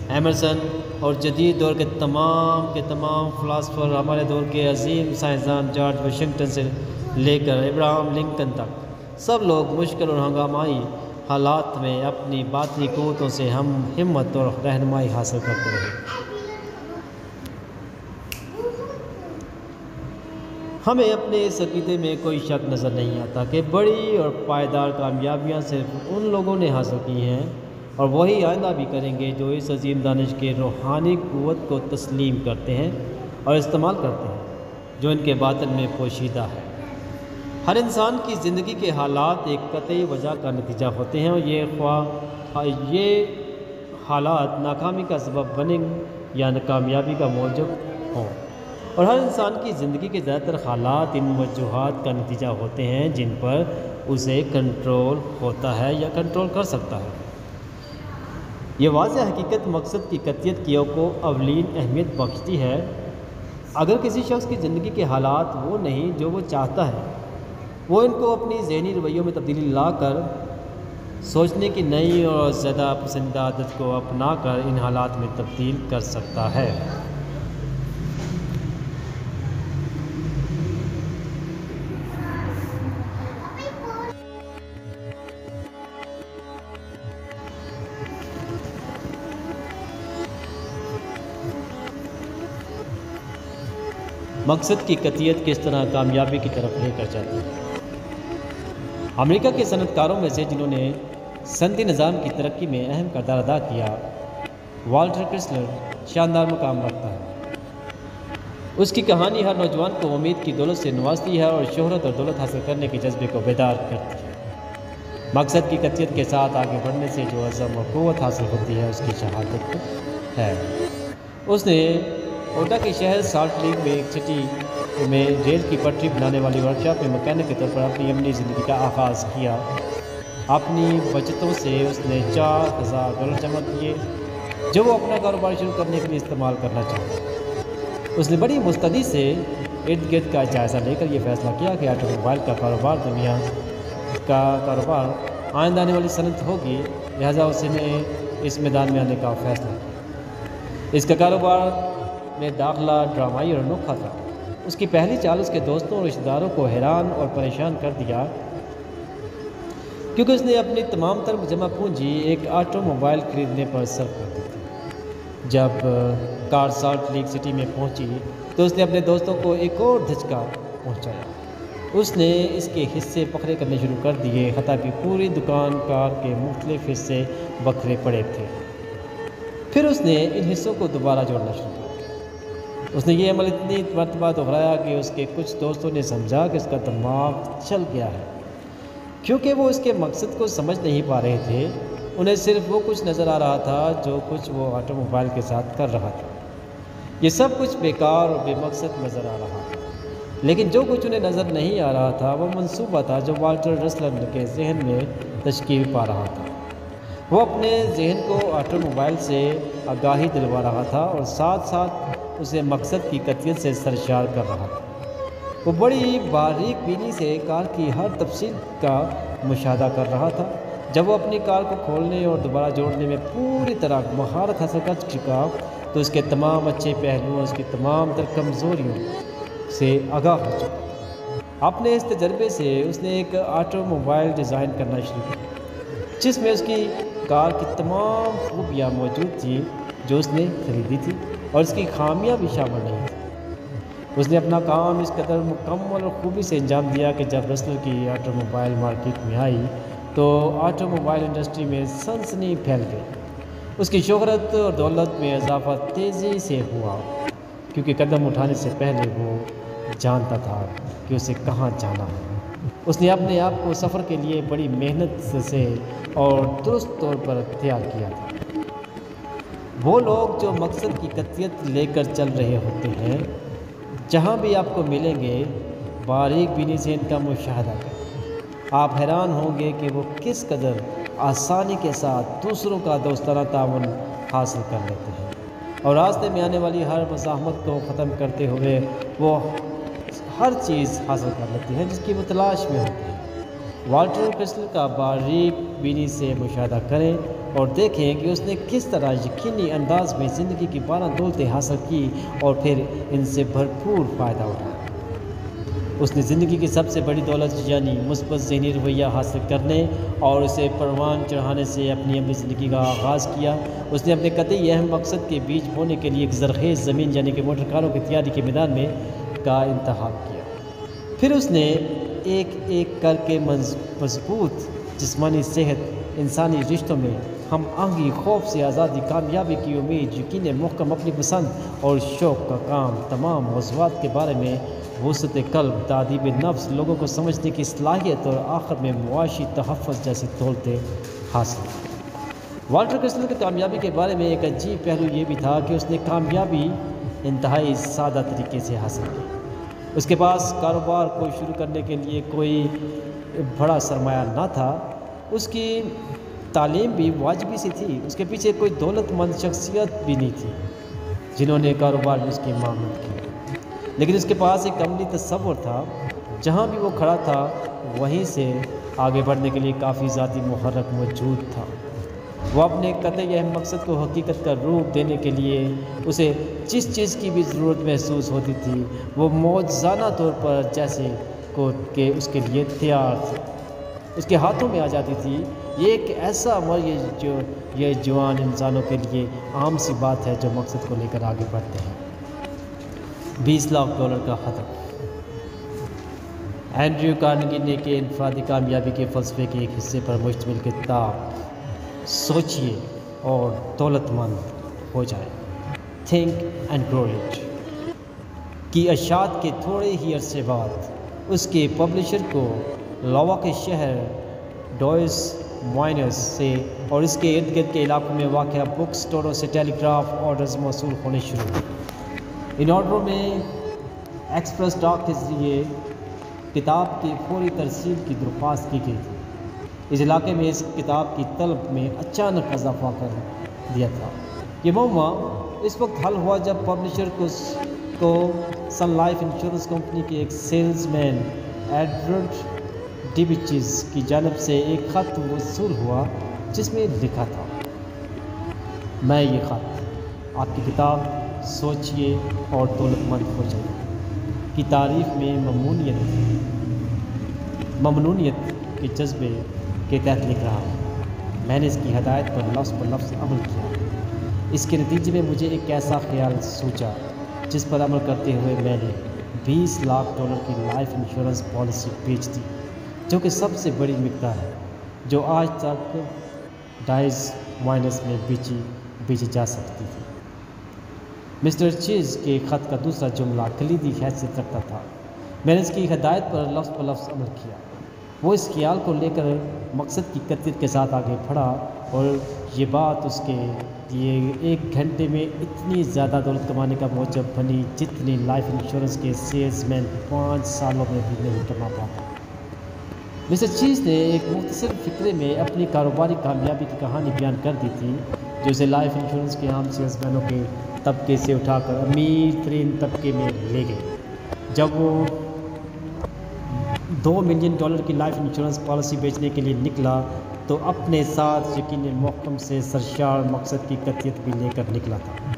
Speaker 2: ایمرسن اور جدید دور کے تمام فلاسفر، ہمارے دور کے عظیم سائنسدان جارج واشنگٹن سے لے کر ابراہم لنکن تک، سب لوگ مشکل اور ہنگامی حالات میں اپنی باطنی قوتوں سے ہمت اور رہنمائی حاصل کرتے رہے۔ ہمیں اپنے اس عقیدے میں کوئی شک نظر نہیں آتا کہ بڑی اور پائیدار کامیابیاں صرف ان لوگوں نے حاصل کی ہیں اور وہی آئندہ بھی کریں گے جو اس عظیم دانش کے روحانی قوت کو تسلیم کرتے ہیں اور استعمال کرتے ہیں جو ان کے باطن میں پوشیدہ ہے۔ ہر انسان کی زندگی کے حالات ایک قطعی وجہ کا نتیجہ ہوتے ہیں اور یہ حالات ناکامی کا سبب بنیں یا کامیابی کا موجب ہوں، اور ہر انسان کی زندگی کے زیادہ تر حالات ان وجوہات کا نتیجہ ہوتے ہیں جن پر اسے کنٹرول ہوتا ہے یا کنٹرول کر سکتا ہے۔ یہ واضح حقیقت مقصد کی قطعیت کو اولین اہمیت بخشتی ہے۔ اگر کسی شخص کی زندگی کے حالات وہ نہیں جو وہ چاہتا ہے، وہ ان کو اپنی ذہنی رویوں میں تبدیلی لا کر سوچنے کی نئی اور زیادہ پسندیدہ عادت کو اپنا کر ان حالات میں تبدیل کر سکتا ہے۔ مقصد کی قطعیت کس طرح کامیابی کی طرف لے کر جاتی ہے۔ امریکہ کے صنعت کاروں میں سے جنہوں نے صنعتی نظام کی ترقی میں اہم کردار ادا کیا، والٹر کرسلر شاندار مقام رکھتا ہے۔ اس کی کہانی ہر نوجوان کو امید کی دولت سے نوازتی ہے اور شہرت اور دولت حاصل کرنے کے جذبے کو بیدار کرتی ہے۔ مقصد کی قطعیت کے ساتھ آگے بڑھنے سے جو عزم اور قوت حاصل ہوتی ہے اس کی شہادت ہے۔ اس نے اوٹا کے شہر سالٹ لیک میں ایک سٹی میں ریل کی پٹری بنانے والی ورکشاپ میں مکینک کے طور پر اپنی عملی زندگی کا آغاز کیا۔ اپنی بچتوں سے اس نے $4000 جمع کیے جو وہ اپنا کاروبار شروع کرنے کے لیے استعمال کرنا چاہتا۔ اس نے بڑی مستعدی سے ارد گرد کا جائزہ لے کر یہ فیصلہ کیا کہ آٹو موبائل کا کاروبار دنیا کا کاروبار آئندہ آنے والی صنعت ہوگی، لہٰذا اس نے اس میدان میں آنے کا فیصلہ کیا۔ اس کا کاروبار میں داخلہ ڈرامائی اور انوکھا تھا۔ اس کی پہلی چال اس کے دوستوں اور رشتہ داروں کو حیران اور پریشان کر دیا، کیونکہ اس نے اپنی تمام تر جمع پونجی ایک آٹو موبائل خریدنے پر صرف کر دی تھی۔ جب کار سالٹ لیک سٹی میں پہنچی تو اس نے اپنے دوستوں کو ایک اور دھچکا پہنچایا۔ اس نے اس کے حصے بکھرے کرنے شروع کر دیے، حتیٰ کہ پوری دکان کار کے مختلف حصے بکھرے پڑے تھے۔ پھر اس نے ان حصوں کو دوبارہ جوڑنا شروع کیا۔ اس نے یہ عمل اتنی مرتبہ دہرایا کہ اس کے کچھ دوستوں نے سمجھا کہ اس کا دماغ چل گیا ہے، کیونکہ وہ اس کے مقصد کو سمجھ نہیں پا رہے تھے۔ انہیں صرف وہ کچھ نظر آ رہا تھا جو کچھ وہ آٹو موبائل کے ساتھ کر رہا تھا۔ یہ سب کچھ بیکار اور بے مقصد نظر آ رہا تھا، لیکن جو کچھ انہیں نظر نہیں آ رہا تھا وہ منصوبہ تھا جو والٹر رسلر کے ذہن میں تشکیل پا رہا تھا۔ وہ اپنے ذہن کو آٹو موبائل سے آگاہی دلوا رہا تھا اور ساتھ ساتھ اسے مقصد کی قطعیت سے سرشار کر رہا تھا۔ وہ بڑی باریک بینی سے کار کی ہر تفصیل کا مشاہدہ کر رہا تھا۔ جب وہ اپنی کار کو کھولنے اور دوبارہ جوڑنے میں پوری طرح مہارت حاصل کر چکا تو اس کے تمام اچھے پہلوؤں اور اس کی تمام تر کمزوریوں سے آگاہ ہو چکا۔ اپنے اس تجربے سے اس نے ایک آٹو موبائل ڈیزائن کرنا شروع کیا جس میں اس کی کار کی تمام خوبیاں موجود تھیں جو اس نے خریدی تھی اور اس کی خامیاں بھی شامل نہیں تھیں۔ اس نے اپنا کام اس قدر مکمل اور خوبی سے انجام دیا کہ جب رسلر کی آٹو موبائل مارکیٹ میں آئی تو آٹو موبائل انڈسٹری میں سنسنی پھیل گئی۔ اس کی شہرت اور دولت میں اضافہ تیزی سے ہوا کیونکہ قدم اٹھانے سے پہلے وہ جانتا تھا کہ اسے کہاں جانا ہے۔ اس نے اپنے آپ کو سفر کے لیے بڑی محنت سے اور درست طور پر تیار کیا تھا۔ وہ لوگ جو مقصد کی قطعیت لے کر چل رہے ہوتے ہیں جہاں بھی آپ کو ملیں گے باریک بینی سے ان کا مشاہدہ کریں۔ آپ حیران ہوں گے کہ وہ کس قدر آسانی کے ساتھ دوسروں کا دوستانہ تعاون حاصل کر لیتے ہیں اور راستے میں آنے والی ہر مزاحمت کو ختم کرتے ہوئے وہ ہر چیز حاصل کر لیتے ہیں جس کی وہ تلاش میں ہوتے ہیں۔ والٹر کرسٹل کا باریک بینی سے مشاہدہ کریں اور دیکھیں کہ اس نے کس طرح یقینی انداز میں زندگی کی 12 دولتیں حاصل کی اور پھر ان سے بھرپور فائدہ اٹھایا۔ اس نے زندگی کی سب سے بڑی دولت یعنی مثبت ذہنی رویہ حاصل کرنے اور اسے پروان چڑھانے سے اپنی عملی زندگی کا آغاز کیا۔ اس نے اپنے قطعی اہم مقصد کے بیچ ہونے کے لیے ایک زرخیز زمین یعنی کہ موٹر کاروں کی تیاری کے میدان میں کا انتخاب کیا۔ پھر اس نے ایک ایک کر کے مضبوط جسمانی صحت، انسانی رشتوں میں ہم آہنگی، خوف سے آزادی، کامیابی کی امید، یقین محکم، اپنی پسند اور شوق کا کام، تمام موضوعات کے بارے میں وسعت قلب، تادیب نفس، لوگوں کو سمجھنے کی صلاحیت اور آخر میں معاشی تحفظ جیسی دولتیں حاصل کی۔ والٹر کرسٹل کی کامیابی کے بارے میں ایک عجیب پہلو یہ بھی تھا کہ اس نے کامیابی انتہائی سادہ طریقے سے حاصل کی۔ اس کے پاس کاروبار کو شروع کرنے کے لیے کوئی بڑا سرمایہ نہ تھا، اس کی تعلیم بھی واجبی سی تھی، اس کے پیچھے کوئی دولت مند شخصیت بھی نہیں تھی جنہوں نے کاروبار میں اس کی معاونت کی، لیکن اس کے پاس ایک عملی تصور تھا۔ جہاں بھی وہ کھڑا تھا وہیں سے آگے بڑھنے کے لیے کافی ذاتی محرک موجود تھا۔ وہ اپنے قطعی اہم مقصد کو حقیقت کا روپ دینے کے لیے اسے جس چیز کی بھی ضرورت محسوس ہوتی تھی وہ معجزانہ طور پر جیسے کہ اس کے لیے تیار تھی، اس کے ہاتھوں میں آ جاتی تھی۔ یہ ایک ایسا عمر یہ جوان انسانوں کے لیے عام سی بات ہے جو مقصد کو لے کر آگے بڑھتے ہیں۔ $20 لاکھ کا خطر۔ اینڈریو کارنیگی نے کہ انفرادی کامیابی کے فلسفے کے ایک حصے پر مشتمل کتاب سوچئے اور دولت مند ہو جائے، تھنک اینڈ گرو رچ کی اشاعت کے تھوڑے ہی عرصے بعد اس کے پبلشر کو لاوا کے شہر ڈوئس موائنس سے اور اس کے ارد گرد کے علاقوں میں واقع بک سٹوروں سے ٹیلی گراف آرڈرز موصول ہونے شروع ہوئے۔ ان آرڈروں میں ایکسپریس ڈاک کے ذریعے کتاب کی فوری ترسیل کی درخواست کی گئی تھی۔ اس علاقے میں اس کتاب کی طلب میں اچانک اضافہ کر دیا تھا۔ یہ معمہ اس وقت حل ہوا جب پبلشر کو سن لائف انشورنس کمپنی کے ایک سیلز مین ایڈورڈ ڈیوچز کی جانب سے ایک خط موصول ہوا جس میں لکھا تھا، میں یہ خط آپ کی کتاب سوچئے اور دولت مند ہو جائے کی تعریف میں ممنونیت کے جذبے کے تحت لکھ رہا ہوں۔ میں نے اس کی ہدایت پر لفظ عمل کیا۔ اس کے نتیجے میں مجھے ایک ایسا خیال سوچا جس پر عمل کرتے ہوئے میں نے $20 لاکھ کی لائف انشورنس پالیسی بیچ دی، جو کہ سب سے بڑی مقدار ہے جو آج تک ڈائز مائنس میں بیچی جا سکتی تھی۔ مسٹر چیز کے خط کا دوسرا جملہ کلیدی حیثیت رکھتا تھا۔ میں نے اس کی ہدایت پر لفظ عمل کیا۔ وہ اس خیال کو لے کر مقصد کی قطعیت کے ساتھ آگے بڑھا اور یہ بات اس کے لیے 1 گھنٹے میں اتنی زیادہ دولت کمانے کا موجب بنی جتنی لائف انشورنس کے سیلز مین 5 سالوں میں بھی نہیں کما پاتا۔ مسٹر چیز نے ایک مختصر فقرے میں اپنی کاروباری کامیابی کی کہانی بیان کر دی تھی جو اسے لائف انشورنس کے عام سیلز مینوں کے طبقے سے اٹھا کر امیر ترین طبقے میں لے گئے۔ جب وہ $2 ملین کی لائف انشورنس پالیسی بیچنے کے لیے نکلا تو اپنے ساتھ یقین محکم سے سرشار مقصد کی قطعیت بھی لے کر نکلا تھا۔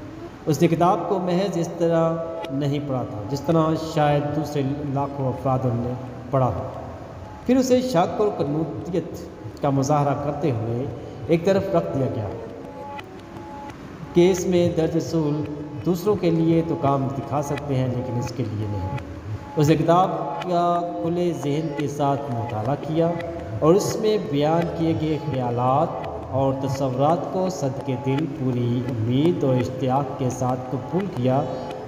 Speaker 2: اس نے کتاب کو محض اس طرح نہیں پڑھا تھا جس طرح شاید دوسرے لاکھوں افراد پڑا ہو۔ پھر اسے شک اور قنوعیت کا مظاہرہ کرتے ہوئے ایک طرف رکھ دیا گیا کہ اس میں درج اصول دوسروں کے لیے تو کام دکھا سکتے ہیں لیکن اس کے لیے نہیں۔ اس کتاب کا کھلے ذہن کے ساتھ مطالعہ کیا اور اس میں بیان کیے گئے خیالات اور تصورات کو صدقے دل پوری امید اور اشتیاق کے ساتھ قبول کیا،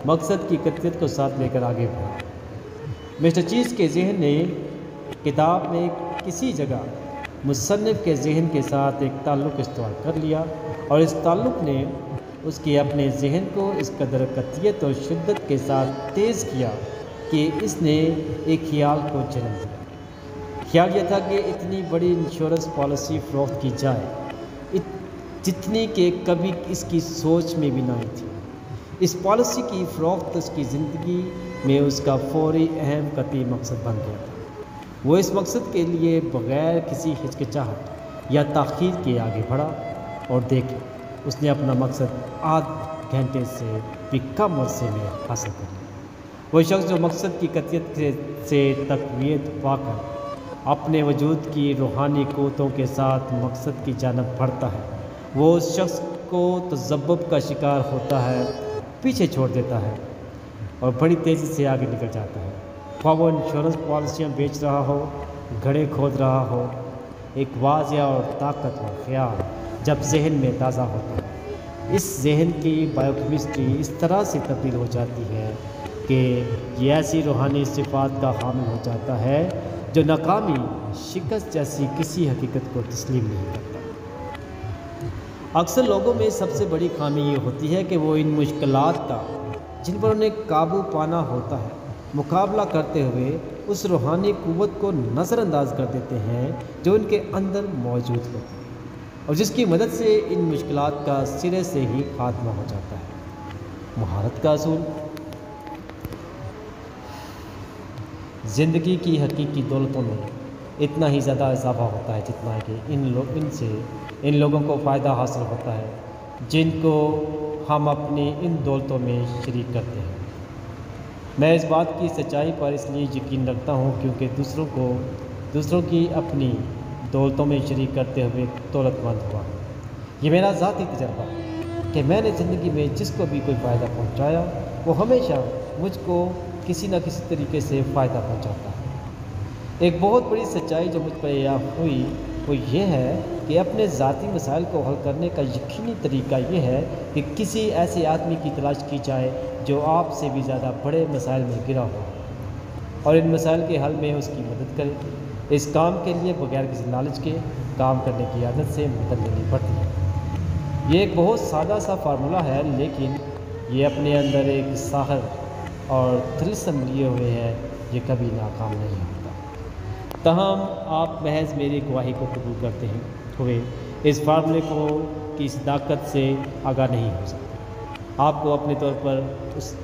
Speaker 2: مقصد کی قطعیت کو ساتھ لے کر آگے بڑھا۔ مسٹر چیز کے ذہن نے کتاب میں کسی جگہ مصنف کے ذہن کے ساتھ ایک تعلق استوار کر لیا اور اس تعلق نے اس کے اپنے ذہن کو اس قدر قطعیت اور شدت کے ساتھ تیز کیا کہ اس نے ایک خیال کو جنم دیا۔ خیال یہ تھا کہ اتنی بڑی انشورنس پالیسی فروخت کی جائے جتنی کہ کبھی اس کی سوچ میں بھی نہ آئی تھی۔ اس پالیسی کی فروخت اس کی زندگی میں اس کا فوری اہم قطعی مقصد بن گیا تھا۔ وہ اس مقصد کے لیے بغیر کسی ہچکچاہٹ یا تاخیر کے آگے بڑھا اور دیکھیں اس نے اپنا مقصد آدھ گھنٹے سے بھی کم عرصے میں حاصل کر لیا۔ وہ شخص جو مقصد کی قطعیت سے تقویت پا کر اپنے وجود کی روحانی قوتوں کے ساتھ مقصد کی جانب بڑھتا ہے، وہ اس شخص کو تذبذب کا شکار ہوتا ہے، پیچھے چھوڑ دیتا ہے اور بڑی تیزی سے آگے نکل جاتا ہے۔ خواہ وہ انشورنس پالیسیاں بیچ رہا ہو، گھڑے کھود رہا ہو، ایک واضح اور طاقتور خیال جب ذہن میں تازہ ہوتا ہے، اس ذہن کی بائیوکیمسٹری اس طرح سے تبدیل ہو جاتی ہے کہ یہ ایسی روحانی صفات کا حامل ہو جاتا ہے جو ناکامی، شکست جیسی کسی حقیقت کو تسلیم نہیں کرتا۔ اکثر لوگوں میں سب سے بڑی خامی یہ ہوتی ہے کہ وہ ان مشکلات کا جن پر انہیں قابو پانا ہوتا ہے مقابلہ کرتے ہوئے اس روحانی قوت کو نظر انداز کر دیتے ہیں جو ان کے اندر موجود ہوتی ہے اور جس کی مدد سے ان مشکلات کا سرے سے ہی خاتمہ ہو جاتا ہے۔ مہارت کا اصول زندگی کی حقیقی دولتوں میں اتنا ہی زیادہ اضافہ ہوتا ہے جتنا کہ ان لوگوں کو فائدہ حاصل ہوتا ہے جن کو ہم اپنی ان دولتوں میں شریک کرتے ہیں۔ میں اس بات کی سچائی پر اس لیے یقین رکھتا ہوں کیونکہ دوسروں کی اپنی دولتوں میں شریک کرتے ہوئے دولت مند ہوا۔ یہ میرا ذاتی تجربہ ہے کہ میں نے زندگی میں جس کو بھی کوئی فائدہ پہنچایا وہ ہمیشہ مجھ کو کسی نہ کسی طریقے سے فائدہ پہنچاتا ہے۔ ایک بہت بڑی سچائی جو مجھ پر یاد ہوئی وہ یہ ہے کہ اپنے ذاتی مسائل کو حل کرنے کا یقینی طریقہ یہ ہے کہ کسی ایسے آدمی کی تلاش کی جائے جو آپ سے بھی زیادہ بڑے مسائل میں گرا ہو اور ان مسائل کے حل میں اس کی مدد کرے۔ اس کام کے لیے بغیر کسی لالچ کے کام کرنے کی عادت سے مدد لینی پڑتی ہے۔ یہ ایک بہت سادہ سا فارمولہ ہے لیکن یہ اپنے اندر ایک ساحر اور طلسم لیے ہوئے ہے، یہ کبھی ناکام نہیں ہوتا۔ تاہم آپ محض میری گواہی کو قبول کرتے ہوئے اس فارمولے کی صداقت سے آگاہ نہیں ہو سکتے۔ آپ کو اپنے طور پر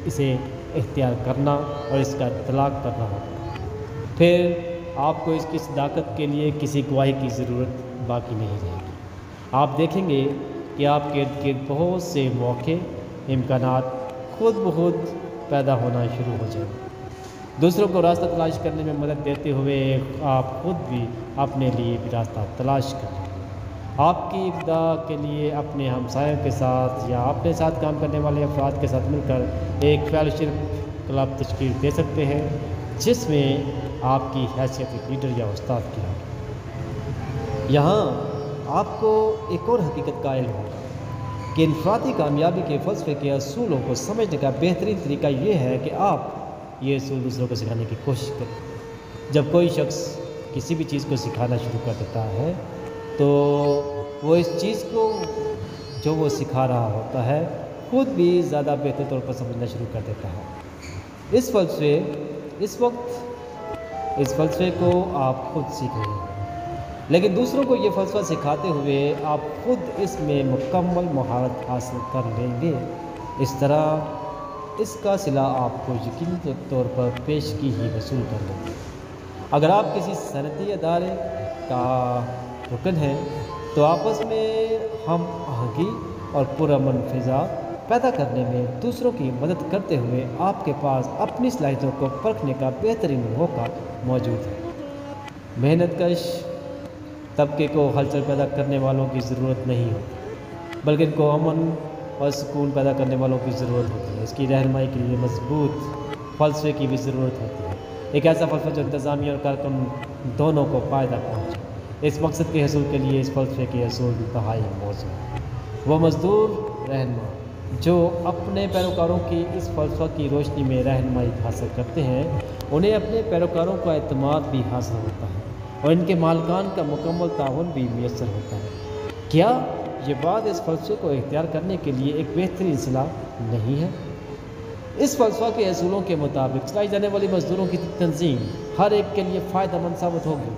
Speaker 2: اسے اختیار کرنا اور اس کا اطلاق کرنا ہوگا، پھر آپ کو اس کی صداقت کے لیے کسی گواہی کی ضرورت باقی نہیں رہے گی۔ آپ دیکھیں گے کہ آپ کے ارد گرد بہت سے موقع، امکانات خود بخود پیدا ہونا شروع ہو جائیں۔ دوسروں کو راستہ تلاش کرنے میں مدد دیتے ہوئے آپ خود بھی اپنے لیے بھی راستہ تلاش کریں۔ آپ کی ابتدا کے لیے اپنے ہمسایوں کے ساتھ یا اپنے ساتھ کام کرنے والے افراد کے ساتھ مل کر ایک فیلوشپ کلب تشکیل دے سکتے ہیں جس میں آپ کی حیثیت ایک لیڈر یا استاد کی ہوگی۔ یہاں آپ کو ایک اور حقیقت کا علم ہوگا کہ انفرادی کامیابی کے فلسفے کے اصولوں کو سمجھنے کا بہترین طریقہ یہ ہے کہ آپ یہ اصول دوسروں کو سکھانے کی کوشش کریں۔ جب کوئی شخص کسی بھی چیز کو سکھانا شروع کر دیتا ہے تو وہ اس چیز کو جو وہ سکھا رہا ہوتا ہے خود بھی زیادہ بہتر طور پر سمجھنا شروع کر دیتا ہے۔ اس فلسفے کو آپ خود سیکھ رہے ہیں لیکن دوسروں کو یہ فلسفہ سکھاتے ہوئے آپ خود اس میں مکمل مہارت حاصل کر لیں گے۔ اس طرح اس کا صلہ آپ کو یقینی طور پر پیشگی ہی وصول کر لیں گے۔ اگر آپ کسی صنعتی ادارے کا رکن ہیں تو آپس میں ہم آہنگی اور پرامن فضا پیدا کرنے میں دوسروں کی مدد کرتے ہوئے آپ کے پاس اپنی صلاحیتوں کو پرکھنے کا بہترین موقع موجود ہے۔ محنت کش طبقے کو ہلچل پیدا کرنے والوں کی ضرورت نہیں ہوتی، بلکہ ان کو امن اور سکون پیدا کرنے والوں کی ضرورت ہوتی ہے۔ اس کی رہنمائی کے لیے مضبوط فلسفے کی بھی ضرورت ہوتی ہے، ایک ایسا فلسفہ جو انتظامیہ اور کارکن دونوں کو فائدہ پہنچے۔ اس مقصد کے حصول کے لیے اس فلسفے کے اصول انتہائی موزوں ہیں۔ وہ مزدور رہنما جو اپنے پیروکاروں کی اس فلسفہ کی روشنی میں رہنمائی حاصل کرتے ہیں، انہیں اپنے پیروکاروں کا اعتماد بھی حاصل ہوتا ہے اور ان کے مالکان کا مکمل تعاون بھی میسر ہوتا ہے۔ کیا یہ بات اس فلسفے کو اختیار کرنے کے لیے ایک بہترین صلاح نہیں ہے؟ اس فلسفہ کے اصولوں کے مطابق چلائی جانے والی مزدوروں کی تنظیم ہر ایک کے لیے فائدہ مند ثابت ہوگی۔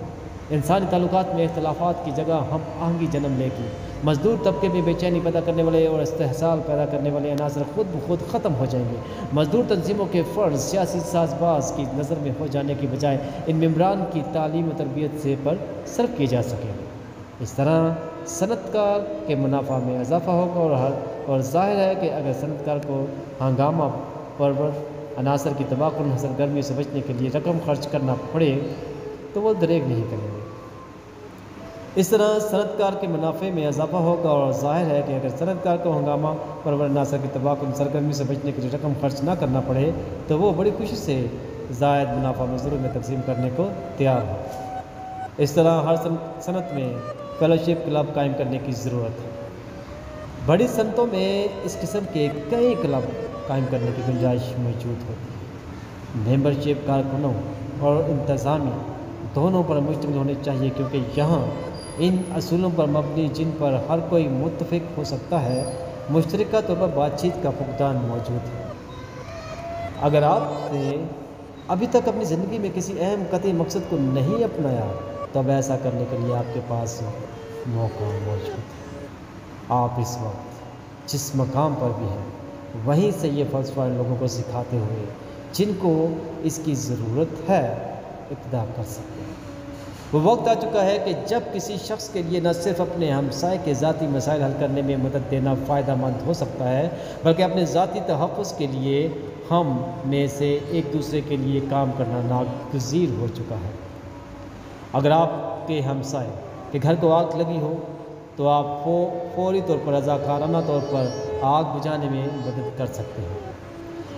Speaker 2: انسانی تعلقات میں اختلافات کی جگہ ہم آہنگی جنم لے گی۔ مزدور طبقے میں بے چینی پیدا کرنے والے اور استحصال پیدا کرنے والے عناصر خود بخود ختم ہو جائیں گے۔ مزدور تنظیموں کے فرض سیاسی ساز باز کی نظر میں ہو جانے کی بجائے ان ممبران کی تعلیم و تربیت سے پر صرف کیے جا سکیں گے۔ اس طرح صنعت کار کے منافع میں اضافہ ہوگا اور ظاہر ہے کہ اگر صنعت کار کو ہنگامہ پرور عناصر کی تباہ کن سرگرمیوں سے بچنے کے لیے رقم خرچ کرنا پڑے تو وہ دریغ نہیں کریں گے۔ اس طرح صنعت کار کے منافع میں اضافہ ہوگا اور ظاہر ہے کہ اگر صنعت کار کو ہنگامہ پرور عناصر کی تباہ کن سرگرمی سے بچنے کے لیے رقم خرچ نہ کرنا پڑے تو وہ بڑی خوشی سے زائد منافع مزدوروں میں تقسیم کرنے کو تیار ہو۔ اس طرح ہر صنعت میں فیلوشپ کلب قائم کرنے کی ضرورت ہے۔ بڑی صنعتوں میں اس قسم کے کئی کلب قائم کرنے کی گنجائش موجود ہوتی ہے۔ ممبرشپ کارکنوں اور انتظامیہ دونوں پر مشتمل ہونی چاہیے، کیونکہ یہاں ان اصولوں پر مبنی جن پر ہر کوئی متفق ہو سکتا ہے مشترکہ طور پر بات چیت کا فقدان موجود ہے۔ اگر آپ نے ابھی تک اپنی زندگی میں کسی اہم قطعی مقصد کو نہیں اپنایا تو اب ایسا کرنے کے لیے آپ کے پاس موقع موجود ہے۔ آپ اس وقت جس مقام پر بھی ہیں وہیں سے یہ فلسفہ ان لوگوں کو سکھاتے ہوئے جن کو اس کی ضرورت ہے ابتدا کر سکتے ہیں۔ وہ وقت آ چکا ہے کہ جب کسی شخص کے لیے نہ صرف اپنے ہمسائے کے ذاتی مسائل حل کرنے میں مدد دینا فائدہ مند ہو سکتا ہے، بلکہ اپنے ذاتی تحفظ کے لیے ہم میں سے ایک دوسرے کے لیے کام کرنا ناگزیر ہو چکا ہے۔ اگر آپ کے ہمسائے کے گھر کو آگ لگی ہو تو آپ فوری طور پر رضاکارانہ طور پر آگ بجھانے میں مدد کر سکتے ہیں،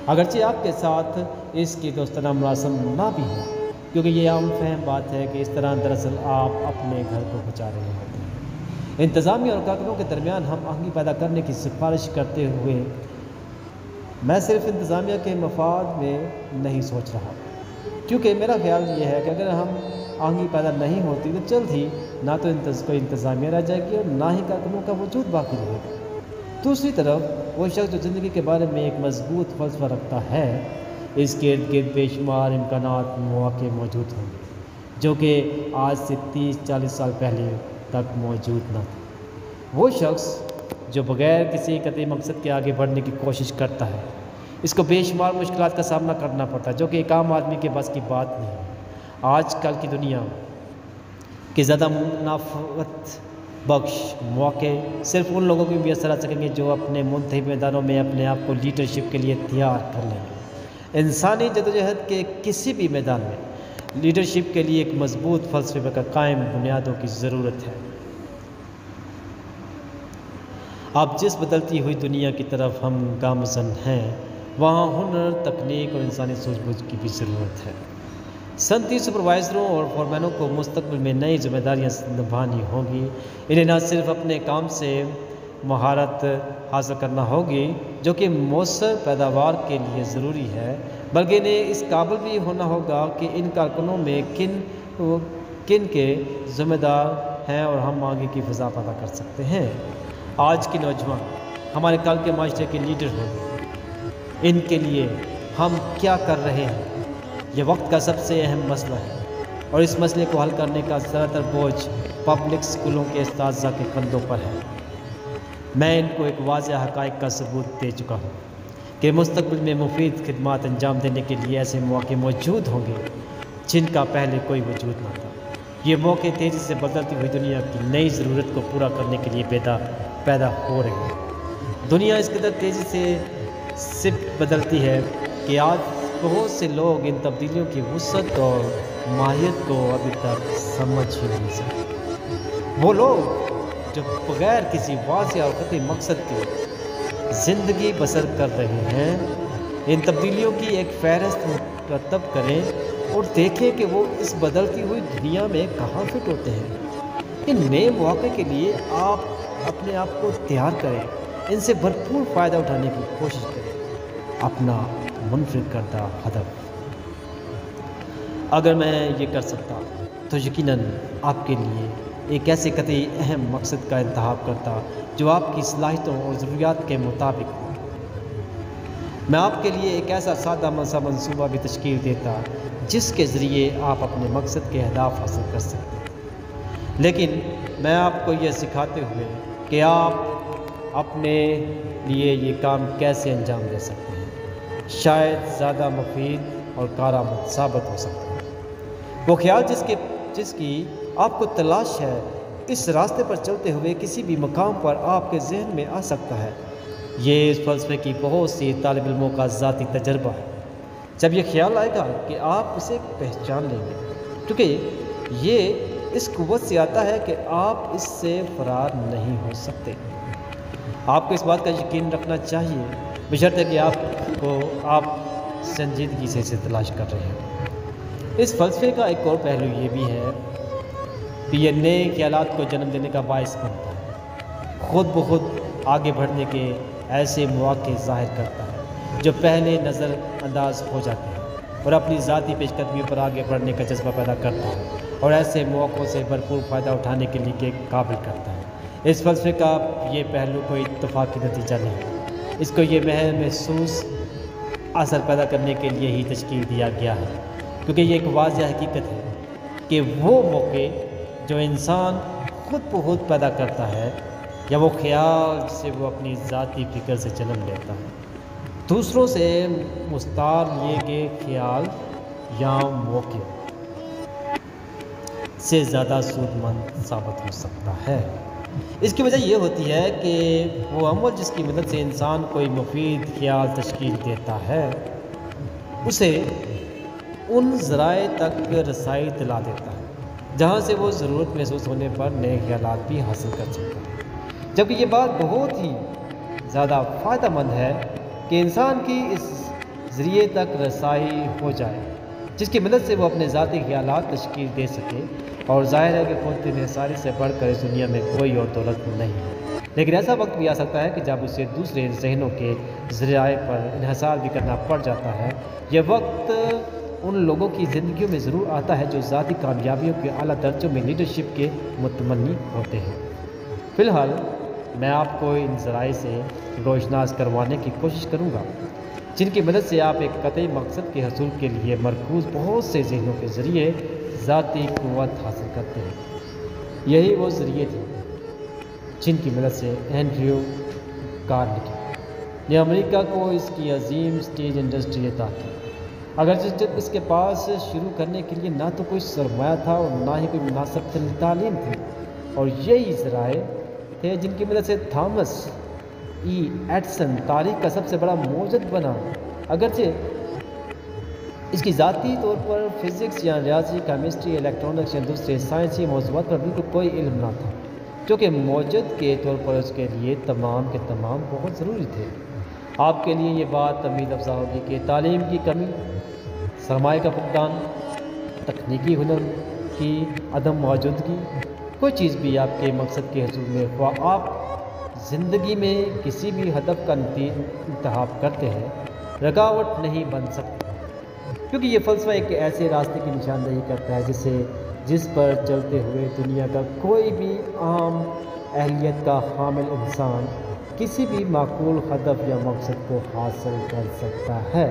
Speaker 2: اگرچہ آپ کے ساتھ اس کی دوستانہ مراسم نہ بھی ہو، کیونکہ یہ عام فہم بات ہے کہ اس طرح دراصل آپ اپنے گھر کو بچا رہے ہوتے ہیں۔ انتظامیہ اور کارکنوں کے درمیان ہم آہنگی پیدا کرنے کی سفارش کرتے ہوئے میں صرف انتظامیہ کے مفاد میں نہیں سوچ رہا، کیونکہ میرا خیال یہ ہے کہ اگر ہم آہنگی پیدا نہیں ہوتی تو جلد ہی نہ تو کوئی انتظامیہ رہ جائے گی اور نہ ہی کارکنوں کا وجود باقی رہے گا۔ دوسری طرف وہ شخص جو زندگی کے بارے میں ایک مضبوط فلسفہ رکھتا ہے، اس کے ارد گرد بے شمار امکانات مواقع موجود ہوں گے جو کہ آج سے 30-40 سال پہلے تک موجود نہ تھے۔ وہ شخص جو بغیر کسی قطعی مقصد کے آگے بڑھنے کی کوشش کرتا ہے، اس کو بے شمار مشکلات کا سامنا کرنا پڑتا ہے جو کہ ایک عام آدمی کے بس کی بات نہیں ہے۔ آج کل کی دنیا کے زیادہ منافعت بخش مواقع صرف ان لوگوں کو میسر آ سکیں گے جو اپنے منتخب میدانوں میں اپنے آپ کو لیڈرشپ کے لیے تیار کر لیں گے۔ انسانی جدوجہد کے کسی بھی میدان میں لیڈرشپ کے لیے ایک مضبوط فلسفے کا قائم بنیادوں کی ضرورت ہے۔ اب جس بدلتی ہوئی دنیا کی طرف ہم گامزن ہیں وہاں ہنر، تکنیک اور انسانی سوچ بوجھ کی بھی ضرورت ہے۔ صنعتی سپروائزروں اور فورمینوں کو مستقبل میں نئی ذمہ داریاں نبھانی ہوں گی۔ انہیں نہ صرف اپنے کام سے مہارت حاصل کرنا ہوگی جو کہ مؤثر پیداوار کے لیے ضروری ہے، بلکہ انہیں اس قابل بھی ہونا ہوگا کہ ان کارکنوں میں کن کے ذمہ دار ہیں اور ہم آگے کی فضا پیدا کر سکتے ہیں۔ آج کے نوجوان ہمارے کل کے معاشرے کے لیڈر ہوں گے۔ ان کے لیے ہم کیا کر رہے ہیں یہ وقت کا سب سے اہم مسئلہ ہے، اور اس مسئلے کو حل کرنے کا زیادہ تر بوجھ پبلک اسکولوں کے اساتذہ کے کندھوں پر ہے۔ میں ان کو ایک واضح حقائق کا ثبوت دے چکا ہوں کہ مستقبل میں مفید خدمات انجام دینے کے لیے ایسے مواقع موجود ہوں گے جن کا پہلے کوئی وجود نہ تھا۔ یہ موقع تیزی سے بدلتی ہوئی دنیا کی نئی ضرورت کو پورا کرنے کے لیے پیدا ہو رہے ہیں۔ دنیا اس قدر تیزی سے سمت بدلتی ہے کہ آج بہت سے لوگ ان تبدیلیوں کی وسعت اور ماہیت کو ابھی تک سمجھ ہی نہیں سکتے۔ وہ لوگ جو بغیر کسی واضح اور قطعی مقصد کے زندگی بسر کر رہے ہیں، ان تبدیلیوں کی ایک فہرست مرتب کریں اور دیکھیں کہ وہ اس بدلتی ہوئی دنیا میں کہاں فٹ ہوتے ہیں۔ ان نئے مواقع کے لیے آپ اپنے آپ کو تیار کریں، ان سے بھرپور فائدہ اٹھانے کی کوشش کریں۔ اپنا منفرد کردہ ہدف، اگر میں یہ کر سکتا تو یقیناً آپ کے لیے ایک ایسے قطعی اہم مقصد کا انتخاب کرتا جو آپ کی صلاحیتوں اور ضروریات کے مطابق ہو۔ میں آپ کے لیے ایک ایسا سادہ سا منصوبہ بھی تشکیل دیتا جس کے ذریعے آپ اپنے مقصد کے اہداف حاصل کر سکتے ہیں، لیکن میں آپ کو یہ سکھاتے ہوئے کہ آپ اپنے لیے یہ کام کیسے انجام دے سکتے ہیں شاید زیادہ مفید اور کارآمد ثابت ہو سکتا ہے۔ وہ خیال جس کی آپ کو تلاش ہے، اس راستے پر چلتے ہوئے کسی بھی مقام پر آپ کے ذہن میں آ سکتا ہے۔ یہ اس فلسفے کی بہت سی طالب علموں کا ذاتی تجربہ ہے۔ جب یہ خیال آئے گا کہ آپ اسے پہچان لیں گے، کیونکہ یہ اس قوت سے آتا ہے کہ آپ اس سے فرار نہیں ہو سکتے۔ آپ کو اس بات کا یقین رکھنا چاہیے، بشرطے کہ آپ سنجیدگی سے اسے تلاش کر رہے ہیں۔ اس فلسفے کا ایک اور پہلو یہ بھی ہے کہ یہ نئے خیالات کو جنم دینے کا باعث بنتا ہے، خود بخود آگے بڑھنے کے ایسے مواقع ظاہر کرتا ہے جو پہلے نظر انداز ہو جاتے ہیں اور اپنی ذاتی پیش قدمیوں پر آگے بڑھنے کا جذبہ پیدا کرتا ہے اور ایسے مواقعوں سے بھرپور فائدہ اٹھانے کے لیے قابل کرتا ہے۔ اس فلسفے کا یہ پہلو کوئی اتفاقی نتیجہ نہیں، اس کو یہ محسوس اثر پیدا کرنے کے لیے ہی تشکیل دیا گیا ہے، کیونکہ یہ ایک واضح حقیقت ہے کہ وہ موقع جو انسان خود بخود پیدا کرتا ہے یا وہ خیال جسے وہ اپنی ذاتی فکر سے جنم لیتا ہے، دوسروں سے مستعار لیے گئے خیال یا موقع سے زیادہ سود مند ثابت ہو سکتا ہے۔ اس کی وجہ یہ ہوتی ہے کہ وہ عمل جس کی مدد سے انسان کوئی مفید خیال تشکیل دیتا ہے اسے ان ذرائع تک رسائی دلا دیتا ہے جہاں سے وہ ضرورت محسوس ہونے پر نئے خیالات بھی حاصل کر سکتا ہے، جبکہ یہ بات بہت ہی زیادہ فائدہ مند ہے کہ انسان کی اس ذریعے تک رسائی ہو جائے جس کی مدد سے وہ اپنے ذاتی خیالات تشکیل دے سکے، اور ظاہر ہے کہ خود انحصاری سے بڑھ کر اس دنیا میں کوئی اور دولت نہیں ہے، لیکن ایسا وقت بھی آ سکتا ہے کہ جب اسے دوسرے ذہنوں کے ذرائع پر انحصار بھی کرنا پڑ جاتا ہے۔ یہ وقت ان لوگوں کی زندگیوں میں ضرور آتا ہے جو ذاتی کامیابیوں کے اعلیٰ درجوں میں لیڈرشپ کے متمنی ہوتے ہیں۔ فی الحال میں آپ کو ان ذرائع سے روشناس کروانے کی کوشش کروں گا جن کی مدد سے آپ ایک قطعی مقصد کے حصول کے لیے مرکوز بہت سے ذہنوں کے ذریعے ذاتی قوت حاصل کرتے ہیں۔ یہی وہ ذریعے تھے جن کی مدد سے اینڈریو کارنیگی نے امریکہ کو اس کی عظیم سٹیج انڈسٹری عطا کی، اگرچہ جب اس کے پاس شروع کرنے کے لیے نہ تو کوئی سرمایہ تھا اور نہ ہی کوئی مناسب تعلیم تھی، اور یہی ذرائع تھے جن کی مدد سے تھامس ایڈسن تاریخ کا سب سے بڑا موجد بنا، اگرچہ اس کی ذاتی طور پر فزکس یا ریاضی، کیمسٹری، الیکٹرانکس یا دوسرے سائنسی موضوعات پر بالکل کوئی علم نہ تھا، جو کہ موجد کے طور پر اس کے لیے تمام کے تمام بہت ضروری تھے۔ آپ کے لیے یہ بات امید افزا ہوگی کہ تعلیم کی کمی، سرمایہ کا فقدان، تکنیکی ہنر کی عدم موجودگی، کوئی چیز بھی آپ کے مقصد کے حصول میں آپ زندگی میں کسی بھی ہدف کا انتخاب کرتے ہیں رکاوٹ نہیں بن سکتی، کیونکہ یہ فلسفہ ایک ایسے راستے کی نشاندہی کرتا ہے جس پر چلتے ہوئے دنیا کا کوئی بھی عام اہلیت کا حامل انسان کسی بھی معقول ہدف یا مقصد کو حاصل کر سکتا ہے۔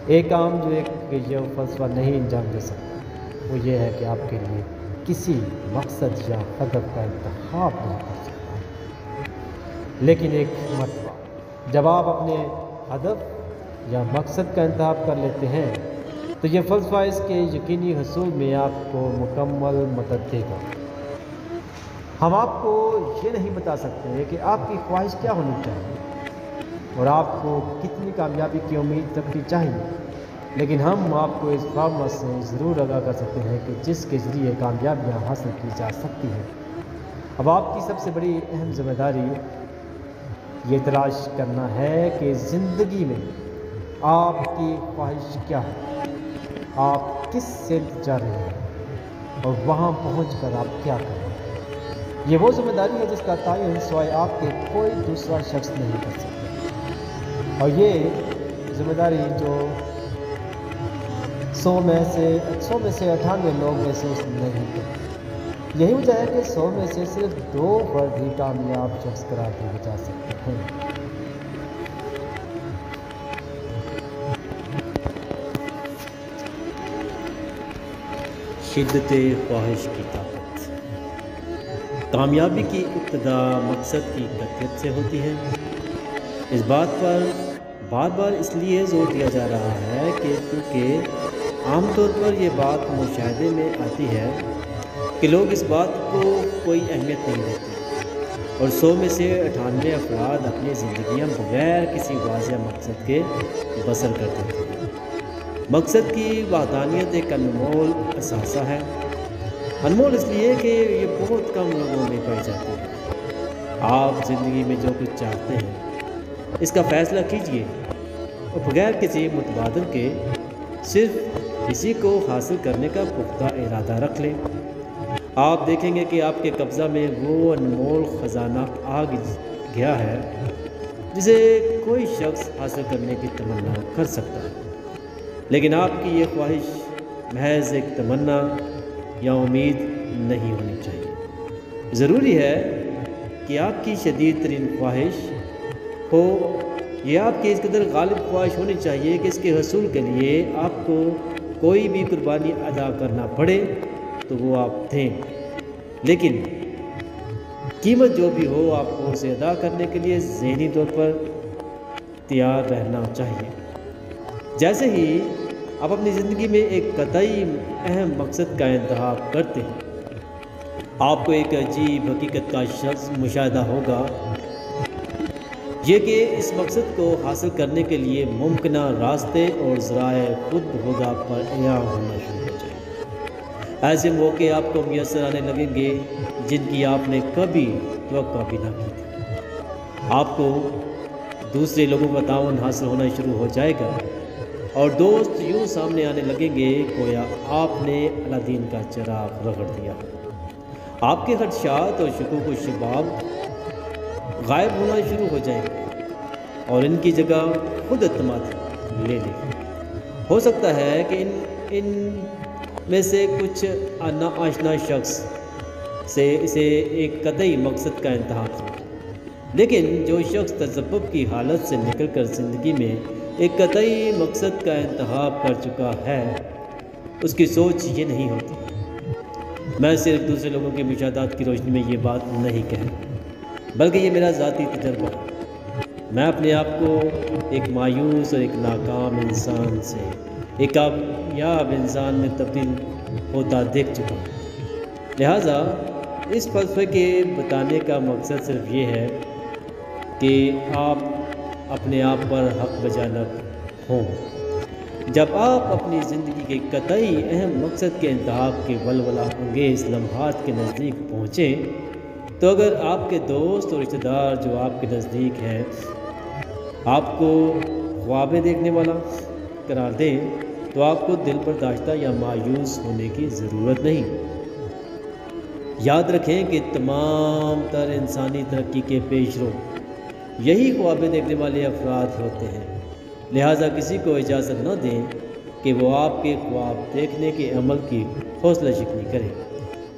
Speaker 2: ایک کام جو یہ فلسفہ نہیں انجام دے سکتا وہ یہ ہے کہ آپ کے لیے کسی مقصد یا ہدف کا انتخاب نہیں کر سکتا، لیکن ایک مرتبہ جب آپ اپنے ہدف یا مقصد کا انتخاب کر لیتے ہیں تو یہ فلسفہ اس کے یقینی حصول میں آپ کو مکمل مدد دے گا۔ ہم آپ کو یہ نہیں بتا سکتے کہ آپ کی خواہش کیا ہونی چاہیے اور آپ کو کتنی کامیابی کی امید رکھنی چاہیے، لیکن ہم آپ کو اس فارمولہ سے ضرور آگاہ کر سکتے ہیں کہ جس کے ذریعے کامیابیاں حاصل کی جا سکتی ہیں۔ اب آپ کی سب سے بڑی اہم ذمہ داری یہ تلاش کرنا ہے کہ زندگی میں آپ کی خواہش کیا ہے، آپ کس سمت جا رہے ہیں اور وہاں پہنچ کر آپ کیا کریں۔ یہ وہ ذمہ داری ہے جس کا تعین سوائے آپ کے کوئی دوسرا شخص نہیں کر سکتا، اور یہ ذمہ داری جو 100 میں سے 98 لوگ میں سے نہیں کرتے۔ یہی وجہ ہے کہ 100 میں سے صرف 2 فرد ہی کامیاب شخص قرار دیے جا سکتے ہیں۔
Speaker 1: شدت خواہش کی طاقت۔ کامیابی کی ابتدا مقصد کی قطعیت سے ہوتی ہے۔ اس بات پر بار بار اس لیے زور دیا جا رہا ہے کہ کیونکہ عام طور پر یہ بات مشاہدے میں آتی ہے کہ لوگ اس بات کو کوئی اہمیت نہیں دیتے، اور 100 میں سے 98 افراد اپنی زندگیاں بغیر کسی واضح مقصد کے بسر کر دیتے ہیں۔ مقصد کی وحدانیت ایک انمول اثاثہ ہے۔ انمول اس لیے کہ یہ بہت کم لوگوں میں پائی جاتی ہے۔ آپ زندگی میں جو کچھ چاہتے ہیں اس کا فیصلہ کیجئے اور بغیر کسی متبادل کے صرف اسی کو حاصل کرنے کا پختہ ارادہ رکھ لیں۔ آپ دیکھیں گے کہ آپ کے قبضہ میں وہ انمول خزانہ آ گیا ہے جسے کوئی شخص حاصل کرنے کی تمنا کر سکتا ہے، لیکن آپ کی یہ خواہش محض ایک تمنا یا امید نہیں ہونی چاہیے۔ ضروری ہے کہ آپ کی شدید ترین خواہش ہو، یہ آپ کی اس قدر غالب خواہش ہونی چاہیے کہ اس کے حصول کے لیے آپ کو کوئی بھی قربانی ادا کرنا پڑے تو وہ آپ دیں، لیکن قیمت جو بھی ہو آپ کو اسے ادا کرنے کے لیے ذہنی طور پر تیار رہنا چاہیے۔ جیسے ہی آپ اپنی زندگی میں ایک قطعی اہم مقصد کا انتخاب کرتے ہیں، آپ کو ایک عجیب حقیقت کا مشاہدہ ہوگا، یہ کہ اس مقصد کو حاصل کرنے کے لیے ممکنہ راستے اور ذرائع خود بخود آپ پر عیاں ہونا شروع ہو جائیں۔ ایسے موقع آپ کو میسر آنے لگیں گے جن کی آپ نے کبھی توقع بھی نہ کی تھی۔ آپ کو دوسرے لوگوں کا تعاون حاصل ہونا شروع ہو جائے گا اور دوست یوں سامنے آنے لگیں گے گویا آپ نے الادین کا چراغ رگڑ دیا۔ آپ کے خدشات اور شکوک و شباب غائب ہونا شروع ہو جائیں گے اور ان کی جگہ خود اعتماد لے لیں گے۔ ہو سکتا ہے کہ ان میں سے کچھ ناآشنا شخص سے اسے ایک قطعی مقصد کا انتخاب ہو، لیکن جو شخص تذبذب کی حالت سے نکل کر زندگی میں ایک قطعی مقصد کا انتخاب کر چکا ہے، اس کی سوچ یہ نہیں ہوتی۔ میں صرف دوسرے لوگوں کے مشاہدات کی روشنی میں یہ بات نہیں کہہ رہا، بلکہ یہ میرا ذاتی تجربہ ہے۔ میں اپنے آپ کو ایک مایوس اور ایک ناکام انسان سے ایک کامیاب انسان میں تبدیل ہوتا دیکھ چکا ہوں۔ لہٰذا اس فلسفے کے بتانے کا مقصد صرف یہ ہے کہ آپ اپنے آپ پر حق بجانب ہوں۔ جب آپ اپنی زندگی کے قطعی اہم مقصد کے انتخاب کے ولولہ انگیز لمحات کے نزدیک پہنچیں تو اگر آپ کے دوست اور رشتہ دار جو آپ کے نزدیک ہیں آپ کو خوابیں دیکھنے والا قرار دیں تو آپ کو دل برداشتہ یا مایوس ہونے کی ضرورت نہیں۔ یاد رکھیں کہ تمام تر انسانی ترقی کے پیش رو یہی خوابیں دیکھنے والے افراد ہوتے ہیں، لہٰذا کسی کو اجازت نہ دیں کہ وہ آپ کے خواب دیکھنے کے عمل کی حوصلہ شکنی کرے،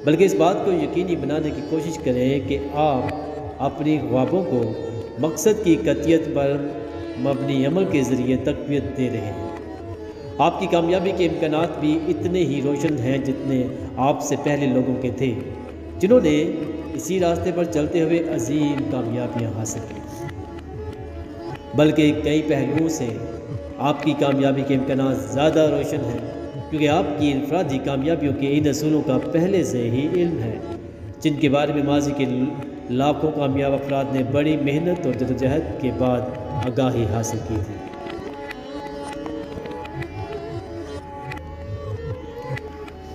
Speaker 1: بلکہ اس بات کو یقینی بنانے کی کوشش کریں کہ آپ اپنی خوابوں کو مقصد کی قطعیت پر مبنی عمل کے ذریعے تقویت دے رہے ہیں۔ آپ کی کامیابی کے امکانات بھی اتنے ہی روشن ہیں جتنے آپ سے پہلے لوگوں کے تھے جنہوں نے اسی راستے پر چلتے ہوئے عظیم کامیابیاں حاصل کی، بلکہ کئی پہلوؤں سے آپ کی کامیابی کے امکانات زیادہ روشن ہیں، کیونکہ آپ کی انفرادی کامیابیوں کے ان اصولوں کا پہلے سے ہی علم ہے۔ جن کے بارے میں ماضی کے لاکھوں کامیاب افراد نے بڑی محنت اور جدوجہد کے بعد آگاہی حاصل کی تھی۔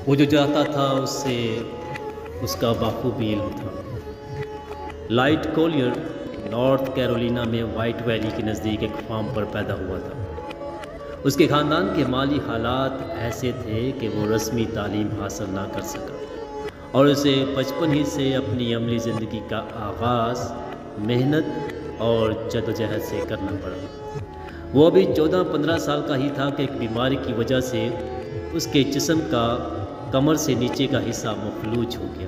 Speaker 1: وہ جو چاہتا تھا اس سے اس کا بخوبی علم تھا۔ لائٹ کولیر نارتھ کیرولینا میں وائٹ ویلی کے نزدیک ایک فارم پر پیدا ہوا تھا۔ اس کے خاندان کے مالی حالات ایسے تھے کہ وہ رسمی تعلیم حاصل نہ کر سکا اور اسے بچپن ہی سے اپنی عملی زندگی کا آغاز محنت اور جدوجہد سے کرنا پڑا۔ وہ ابھی 14-15 سال کا ہی تھا کہ ایک بیماری کی وجہ سے اس کے جسم کا کمر سے نیچے کا حصہ مفلوج ہو گیا۔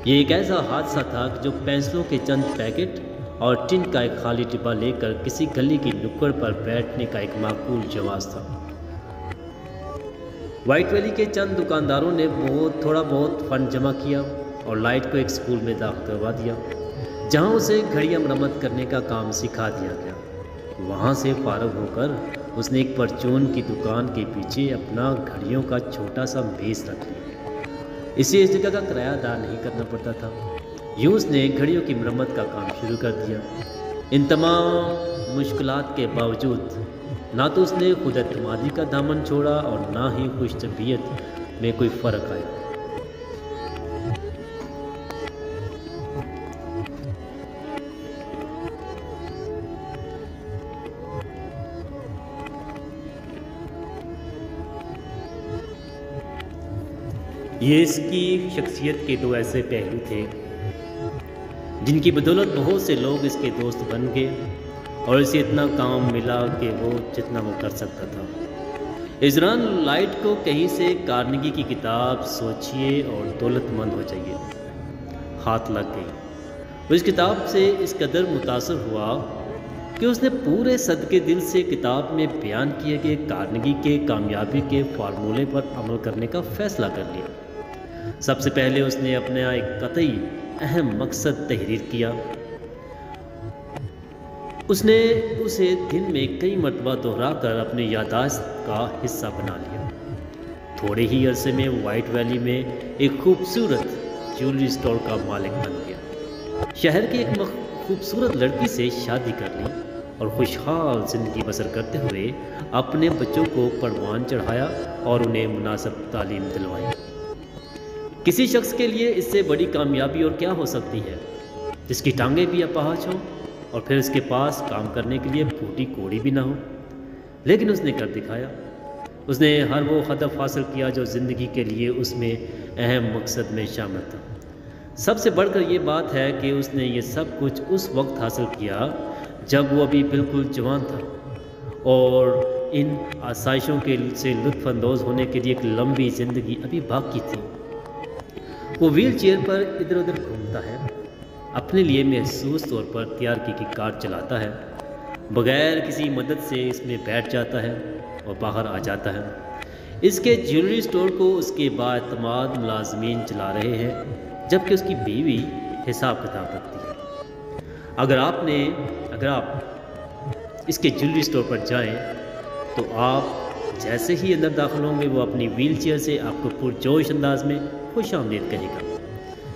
Speaker 1: یہ ایک ایسا حادثہ تھا کہ جو پینسلوں کے چند پیکٹ اور ٹن کا ایک خالی ڈبہ لے کر کسی گلی کی نکڑ پر بیٹھنے کا ایک معقول جواز تھا۔ وائٹ ویلی کے چند دکانداروں نے تھوڑا بہت فنڈ جمع کیا اور لائٹ کو ایک اسکول میں داخل کروا دیا، جہاں اسے گھڑیاں مرمت کرنے کا کام سکھا دیا گیا۔ وہاں سے فارغ ہو کر اس نے ایک پرچون کی دکان کے پیچھے اپنا گھڑیوں کا چھوٹا سا میز رکھ لیا۔ اسے اس جگہ کا کرایہ ادا نہیں کرنا پڑتا تھا۔ یوں اس نے گھڑیوں کی مرمت کا کام شروع کر دیا۔ ان تمام مشکلات کے باوجود نہ تو اس نے خود اعتمادی کا دامن چھوڑا اور نہ ہی خوش طبیعت میں کوئی فرق آیا۔ یہ اس کی شخصیت کے دو ایسے پہلو تھے جن کی بدولت بہت سے لوگ اس کے دوست بن گئے اور اسے اتنا کام ملا کہ وہ جتنا وہ کر سکتا تھا۔ اس دوران لائٹ کو کہیں سے کارنیگی کی کتاب سوچئے اور دولت مند ہو جائیے ہاتھ لگ گئی۔ وہ اس کتاب سے اس قدر متاثر ہوا کہ اس نے پورے صدقے دل سے کتاب میں بیان کیے گئے کارنیگی کے کامیابی کے فارمولے پر عمل کرنے کا فیصلہ کر لیا۔ سب سے پہلے اس نے اپنا ایک قطعی اہم مقصد تحریر کیا۔ اس نے اسے دن میں کئی مرتبہ دہرا کر اپنی یادداشت کا حصہ بنا لیا۔ تھوڑے ہی عرصے میں وائٹ ویلی میں ایک خوبصورت جیولری اسٹور کا مالک بن گیا۔ شہر کی ایک خوبصورت لڑکی سے شادی کر لی اور خوشحال زندگی بسر کرتے ہوئے اپنے بچوں کو پروان چڑھایا اور انہیں مناسب تعلیم دلوائی۔ کسی شخص کے لیے اس سے بڑی کامیابی اور کیا ہو سکتی ہے، جس کی ٹانگیں بھی اپاہج ہوں اور پھر اس کے پاس کام کرنے کے لیے پھوٹی کوڑی بھی نہ ہو۔ لیکن اس نے کر دکھایا۔ اس نے ہر وہ ہدف حاصل کیا جو زندگی کے لیے اس میں اہم مقصد میں شامل تھا۔ سب سے بڑھ کر یہ بات ہے کہ اس نے یہ سب کچھ اس وقت حاصل کیا جب وہ ابھی بالکل جوان تھا اور ان آسائشوں سے لطف اندوز ہونے کے لیے ایک لمبی زندگی ابھی باقی تھی۔ وہ ویل چیئر پر ادھر ادھر گھومتا ہے، اپنے لیے محسوس طور پر تیار کی کار چلاتا ہے، بغیر کسی مدد سے اس میں بیٹھ جاتا ہے اور باہر آ جاتا ہے۔ اس کے جیولری اسٹور کو اس کے بااعتماد ملازمین چلا رہے ہیں، جبکہ اس کی بیوی حساب کتاب رکھتی ہے۔ اگر آپ اس کے جیولری اسٹور پر جائیں تو آپ جیسے ہی اندر داخل ہوں گے وہ اپنی ویل چیئر سے آپ کو پرجوش انداز میں خوش آمدید کہے گا۔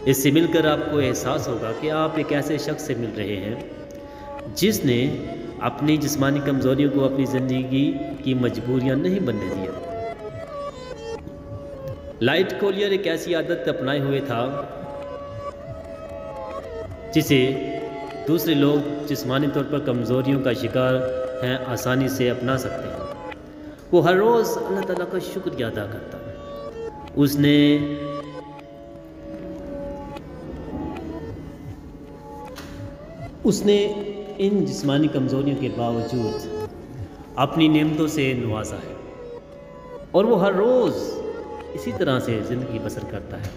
Speaker 1: اس سے مل کر آپ کو احساس ہوگا کہ آپ ایک ایسے شخص سے مل رہے ہیں جس نے اپنی جسمانی کمزوریوں کو اپنی زندگی کی مجبوریاں نہیں بننے دیا۔ لائٹ کولیر ایک ایسی عادت اپنائے ہوئے تھا جسے دوسرے لوگ جسمانی طور پر کمزوریوں کا شکار ہیں آسانی سے اپنا سکتے ہیں۔ وہ ہر روز اللہ تعالیٰ کا شکریہ ادا کرتا ہے۔ اس نے ان جسمانی کمزوریوں کے باوجود اپنی نعمتوں سے نوازا ہے اور وہ ہر روز اسی طرح سے زندگی بسر کرتا ہے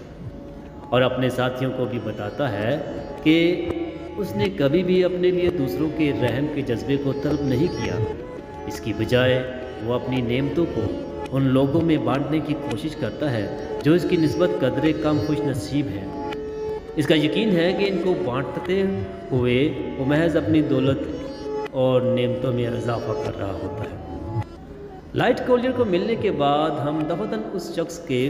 Speaker 1: اور اپنے ساتھیوں کو بھی بتاتا ہے کہ اس نے کبھی بھی اپنے لیے دوسروں کے رحم کے جذبے کو طلب نہیں کیا۔ اس کی بجائے وہ اپنی نعمتوں کو ان لوگوں میں بانٹنے کی کوشش کرتا ہے جو اس کی نسبت قدرے کم خوش نصیب ہیں۔ اس کا یقین ہے کہ ان کو بانٹتے ہوئے وہ محض اپنی دولت اور نعمتوں میں اضافہ کر رہا ہوتا ہے۔ لائٹ کولیر کو ملنے کے بعد ہم دفعتاً اس شخص کے